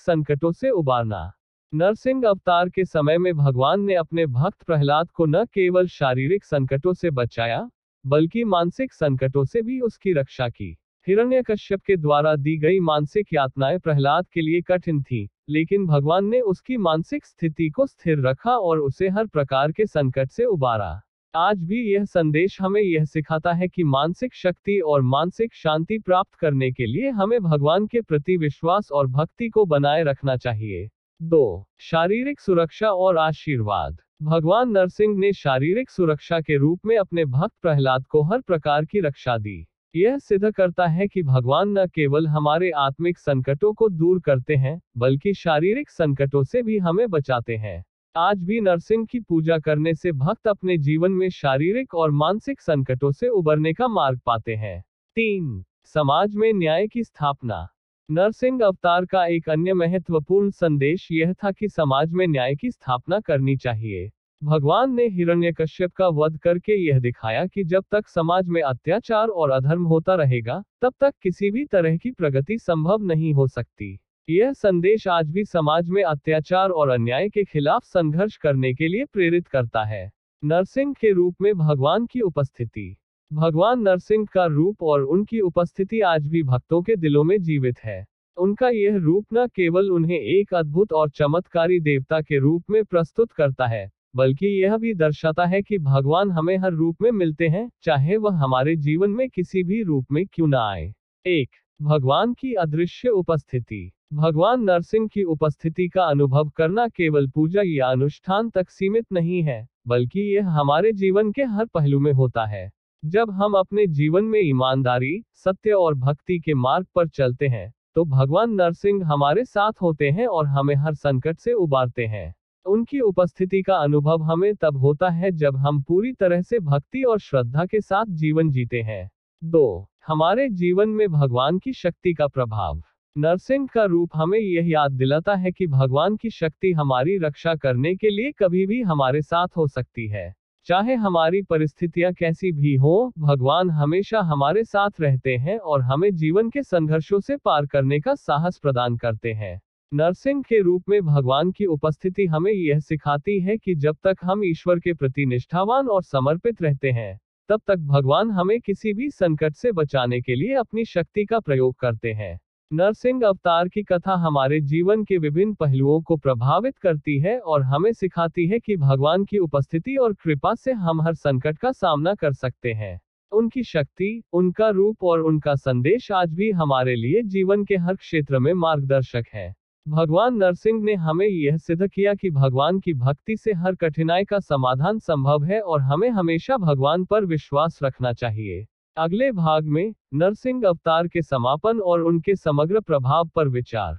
संकटों से उबारना। नरसिंह अवतार के समय में भगवान ने अपने भक्त प्रहलाद को न केवल शारीरिक संकटों से बचाया, बल्कि मानसिक संकटों से भी उसकी रक्षा की। हिरण्यकश्यप के द्वारा दी गई मानसिक यातनाएं प्रहलाद के लिए कठिन थी, लेकिन भगवान ने उसकी मानसिक स्थिति को स्थिर रखा और उसे हर प्रकार के संकट से उबारा। आज भी यह संदेश हमें यह सिखाता है कि मानसिक शक्ति और मानसिक शांति प्राप्त करने के लिए हमें भगवान के प्रति विश्वास और भक्ति को बनाए रखना चाहिए। 2. शारीरिक सुरक्षा और आशीर्वाद। भगवान नरसिंह ने शारीरिक सुरक्षा के रूप में अपने भक्त प्रहलाद को हर प्रकार की रक्षा दी। यह सिद्ध करता है कि भगवान न केवल हमारे आत्मिक संकटों को दूर करते हैं, बल्कि शारीरिक संकटों से भी हमें बचाते हैं। आज भी नरसिंह की पूजा करने से भक्त अपने जीवन में शारीरिक और मानसिक संकटों से उबरने का मार्ग पाते हैं। 3. समाज में न्याय की स्थापना। नरसिंह अवतार का एक अन्य महत्वपूर्ण संदेश यह था कि समाज में न्याय की स्थापना करनी चाहिए। भगवान ने हिरण्यकश्यप का वध करके यह दिखाया कि जब तक समाज में अत्याचार और अधर्म होता रहेगा, तब तक किसी भी तरह की प्रगति संभव नहीं हो सकती। यह संदेश आज भी समाज में अत्याचार और अन्याय के खिलाफ संघर्ष करने के लिए प्रेरित करता है। नरसिंह के रूप में भगवान की उपस्थिति। भगवान नरसिंह का रूप और उनकी उपस्थिति आज भी भक्तों के दिलों में जीवित है। उनका यह रूप न केवल उन्हें एक अद्भुत और चमत्कारी देवता के रूप में प्रस्तुत करता है, बल्कि यह भी दर्शाता है कि भगवान हमें हर रूप में मिलते हैं, चाहे वह हमारे जीवन में किसी भी रूप में क्यों न आए। 1. भगवान की अदृश्य उपस्थिति। भगवान नरसिंह की उपस्थिति का अनुभव करना केवल पूजा या अनुष्ठान तक सीमित नहीं है, बल्कि यह हमारे जीवन के हर पहलू में होता है। जब हम अपने जीवन में ईमानदारी, सत्य और भक्ति के मार्ग पर चलते हैं, तो भगवान नरसिंह हमारे साथ होते हैं और हमें हर संकट से उबारते हैं। उनकी उपस्थिति का अनुभव हमें तब होता है जब हम पूरी तरह से भक्ति और श्रद्धा के साथ जीवन जीते हैं। 2. हमारे जीवन में भगवान की शक्ति का प्रभाव। नरसिंह का रूप हमें यह याद दिलाता है कि भगवान की शक्ति हमारी रक्षा करने के लिए कभी भी हमारे साथ हो सकती है। चाहे हमारी परिस्थितियां कैसी भी हो, भगवान हमेशा हमारे साथ रहते हैं और हमें जीवन के संघर्षों से पार करने का साहस प्रदान करते हैं। नरसिंह के रूप में भगवान की उपस्थिति हमें यह सिखाती है कि जब तक हम ईश्वर के प्रति निष्ठावान और समर्पित रहते हैं, तब तक भगवान हमें किसी भी संकट से बचाने के लिए अपनी शक्ति का प्रयोग करते हैं। नरसिंह अवतार की कथा हमारे जीवन के विभिन्न पहलुओं को प्रभावित करती है और हमें सिखाती है कि भगवान की उपस्थिति और कृपा से हम हर संकट का सामना कर सकते हैं। उनकी शक्ति, उनका रूप और उनका संदेश आज भी हमारे लिए जीवन के हर क्षेत्र में मार्गदर्शक है। भगवान नरसिंह ने हमें यह सिद्ध किया कि भगवान की भक्ति से हर कठिनाई का समाधान संभव है और हमें हमेशा भगवान पर विश्वास रखना चाहिए। अगले भाग में नरसिंह अवतार के समापन और उनके समग्र प्रभाव पर विचार।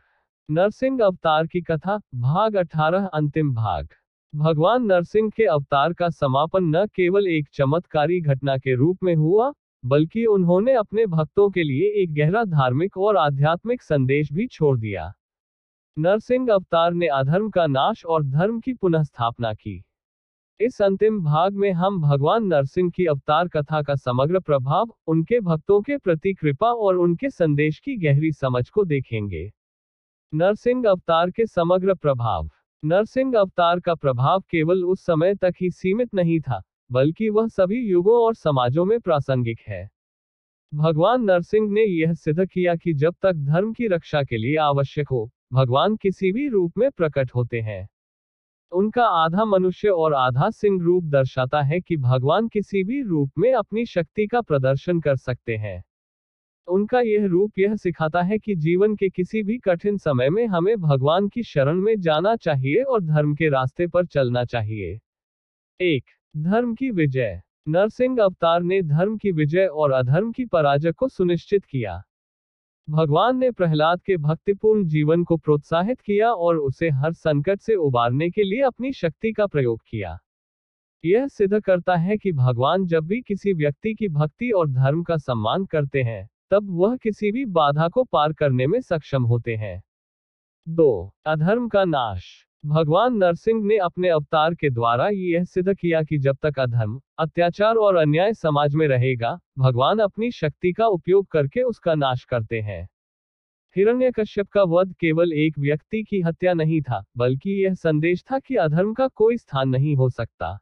नरसिंह अवतार की कथा, भाग 18, अंतिम भाग। भगवान नरसिंह के अवतार का समापन न केवल एक चमत्कारी घटना के रूप में हुआ, बल्कि उन्होंने अपने भक्तों के लिए एक गहरा धार्मिक और आध्यात्मिक संदेश भी छोड़ दिया। नरसिंह अवतार ने अधर्म का नाश और धर्म की पुनः स्थापना की। इस अंतिम भाग में हम भगवान नरसिंह की अवतार कथा का समग्र प्रभाव, उनके भक्तों के प्रति कृपा और उनके संदेश की गहरी समझ को देखेंगे। नरसिंह अवतार के समग्र प्रभाव। नरसिंह अवतार का प्रभाव केवल उस समय तक ही सीमित नहीं था, बल्कि वह सभी युगों और समाजों में प्रासंगिक है। भगवान नरसिंह ने यह सिद्ध किया कि जब तक धर्म की रक्षा के लिए आवश्यक हो, भगवान किसी भी रूप में प्रकट होते हैं। उनका आधा मनुष्य और आधा सिंह रूप दर्शाता है कि भगवान किसी भी रूप में अपनी शक्ति का प्रदर्शन कर सकते हैं। उनका यह रूप यह सिखाता है कि जीवन के किसी भी कठिन समय में हमें भगवान की शरण में जाना चाहिए और धर्म के रास्ते पर चलना चाहिए। 1. धर्म की विजय। नरसिंह अवतार ने धर्म की विजय और अधर्म की पराजय को सुनिश्चित किया। भगवान ने प्रहलाद के भक्तिपूर्ण जीवन को प्रोत्साहित किया और उसे हर संकट से उबारने के लिए अपनी शक्ति का प्रयोग किया। यह सिद्ध करता है कि भगवान जब भी किसी व्यक्ति की भक्ति और धर्म का सम्मान करते हैं, तब वह किसी भी बाधा को पार करने में सक्षम होते हैं। 2. अधर्म का नाश। भगवान नरसिंह ने अपने अवतार के द्वारा यह सिद्ध किया कि जब तक अधर्म, अत्याचार और अन्याय समाज में रहेगा, भगवान अपनी शक्ति का उपयोग करके उसका नाश करते हैं। हिरण्यकश्यप का वध केवल एक व्यक्ति की हत्या नहीं था, बल्कि यह संदेश था कि अधर्म का कोई स्थान नहीं हो सकता।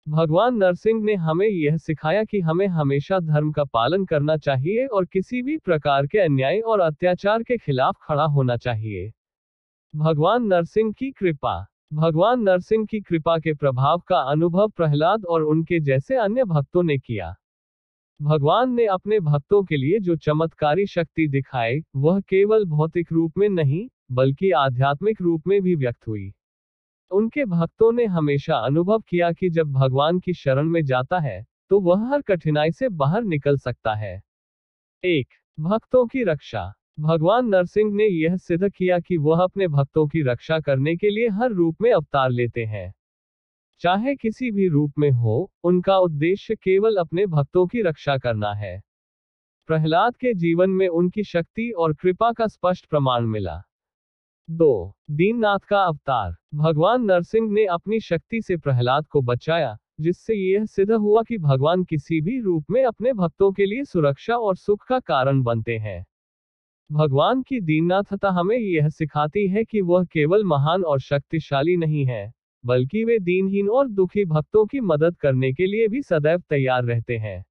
भगवान नरसिंह ने हमें यह सिखाया कि हमें हमेशा धर्म का पालन करना चाहिए और किसी भी प्रकार के अन्याय और अत्याचार के खिलाफ खड़ा होना चाहिए। भगवान नरसिंह की कृपा। भगवान नरसिंह की कृपा के प्रभाव का अनुभव प्रहलाद और उनके जैसे अन्य भक्तों ने किया। भगवान ने अपने भक्तों के लिए जो चमत्कारी शक्ति दिखाई, वह केवल भौतिक रूप में नहीं, बल्कि आध्यात्मिक रूप में भी व्यक्त हुई। उनके भक्तों ने हमेशा अनुभव किया कि जब भगवान की शरण में जाता है, तो वह हर कठिनाई से बाहर निकल सकता है। 1. भक्तों की रक्षा। भगवान नरसिंह ने यह सिद्ध किया कि वह अपने भक्तों की रक्षा करने के लिए हर रूप में अवतार लेते हैं। चाहे किसी भी रूप में हो, उनका उद्देश्य केवल अपने भक्तों की रक्षा करना है। प्रहलाद के जीवन में उनकी शक्ति और कृपा का स्पष्ट प्रमाण मिला। 2. दीननाथ का अवतार। भगवान नरसिंह ने अपनी शक्ति से प्रहलाद को बचाया, जिससे यह सिद्ध हुआ कि भगवान किसी भी रूप में अपने भक्तों के लिए सुरक्षा और सुख का कारण बनते हैं। भगवान की दीननाथता हमें यह सिखाती है कि वह केवल महान और शक्तिशाली नहीं है, बल्कि वे दीनहीन और दुखी भक्तों की मदद करने के लिए भी सदैव तैयार रहते हैं।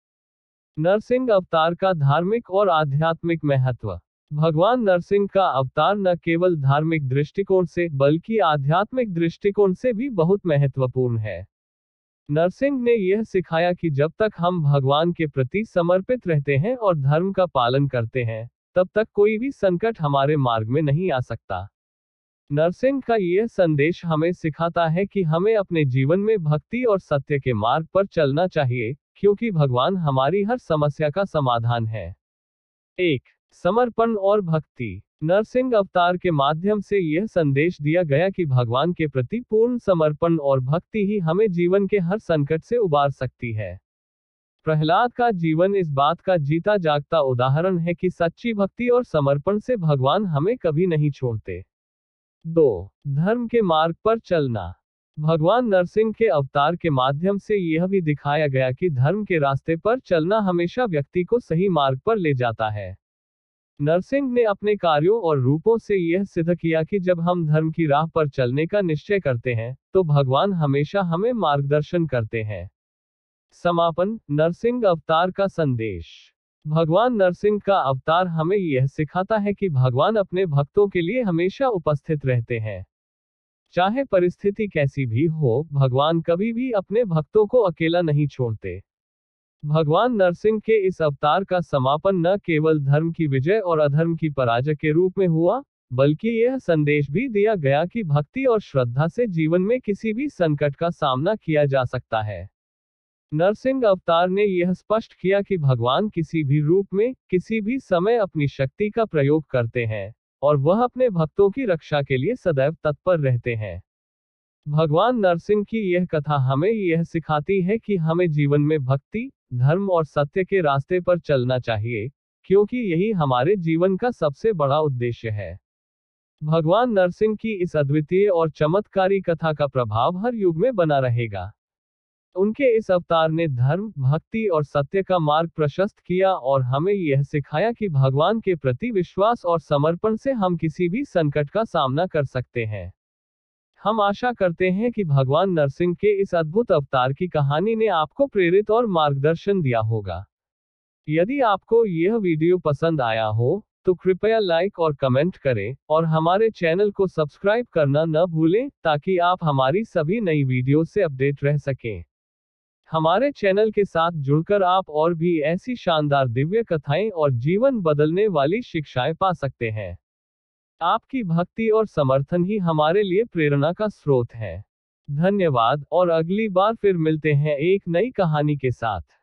नरसिंह अवतार का धार्मिक और आध्यात्मिक महत्व। भगवान नरसिंह का अवतार न केवल धार्मिक दृष्टिकोण से, बल्कि आध्यात्मिक दृष्टिकोण से भी बहुत महत्वपूर्ण है। नरसिंह ने यह सिखाया कि जब तक हम भगवान के प्रति समर्पित रहते हैं और धर्म का पालन करते हैं, तब तक कोई भी संकट हमारे मार्ग में नहीं आ सकता। नरसिंह का यह संदेश हमें सिखाता है कि हमें अपने जीवन में भक्ति और सत्य के मार्ग पर चलना चाहिए, क्योंकि भगवान हमारी हर समस्या का समाधान है। 1. समर्पण और भक्ति। नरसिंह अवतार के माध्यम से यह संदेश दिया गया कि भगवान के प्रति पूर्ण समर्पण और भक्ति ही हमें जीवन के हर संकट से उबार सकती है। प्रहलाद का जीवन इस बात का जीता जागता उदाहरण है कि सच्ची भक्ति और समर्पण से भगवान हमें कभी नहीं छोड़ते। 2. धर्म के मार्ग पर चलना। भगवान नरसिंह के अवतार के माध्यम से यह भी दिखाया गया कि धर्म के रास्ते पर चलना हमेशा व्यक्ति को सही मार्ग पर ले जाता है। नरसिंह ने अपने कार्यों और रूपों से यह सिद्ध किया कि जब हम धर्म की राह पर चलने का निश्चय करते हैं, तो भगवान हमेशा हमें मार्गदर्शन करते हैं। समापन। नरसिंह अवतार का संदेश। भगवान नरसिंह का अवतार हमें यह सिखाता है कि भगवान अपने भक्तों के लिए हमेशा उपस्थित रहते हैं। चाहे परिस्थिति कैसी भी हो, भगवान कभी भी अपने भक्तों को अकेला नहीं छोड़ते। भगवान नरसिंह के इस अवतार का समापन न केवल धर्म की विजय और अधर्म की पराजय के रूप में हुआ, बल्कि यह संदेश भी दिया गया कि भक्ति और श्रद्धा से जीवन में किसी भी संकट का सामना किया जा सकता है। नरसिंह अवतार ने यह स्पष्ट किया कि भगवान किसी भी रूप में, किसी भी समय अपनी शक्ति का प्रयोग करते हैं, और वह अपने भक्तों की रक्षा के लिए सदैव तत्पर रहते हैं। भगवान नरसिंह की यह कथा हमें यह सिखाती है कि हमें जीवन में भक्ति, धर्म और सत्य के रास्ते पर चलना चाहिए, क्योंकि यही हमारे जीवन का सबसे बड़ा उद्देश्य है। भगवान नरसिंह की इस अद्वितीय और चमत्कारी कथा का प्रभाव हर युग में बना रहेगा। उनके इस अवतार ने धर्म, भक्ति और सत्य का मार्ग प्रशस्त किया और हमें यह सिखाया कि भगवान के प्रति विश्वास और समर्पण से हम किसी भी संकट का सामना कर सकते हैं। हम आशा करते हैं कि भगवान नरसिंह के इस अद्भुत अवतार की कहानी ने आपको प्रेरित और मार्गदर्शन दिया होगा। यदि आपको यह वीडियो पसंद आया हो, तो कृपया लाइक और कमेंट करें, और हमारे चैनल को सब्सक्राइब करना न भूलें, ताकि आप हमारी सभी नई वीडियो से अपडेट रह सकें। हमारे चैनल के साथ जुड़कर आप और भी ऐसी शानदार दिव्य कथाएं और जीवन बदलने वाली शिक्षाएं पा सकते हैं। आपकी भक्ति और समर्थन ही हमारे लिए प्रेरणा का स्रोत है। धन्यवाद, और अगली बार फिर मिलते हैं एक नई कहानी के साथ।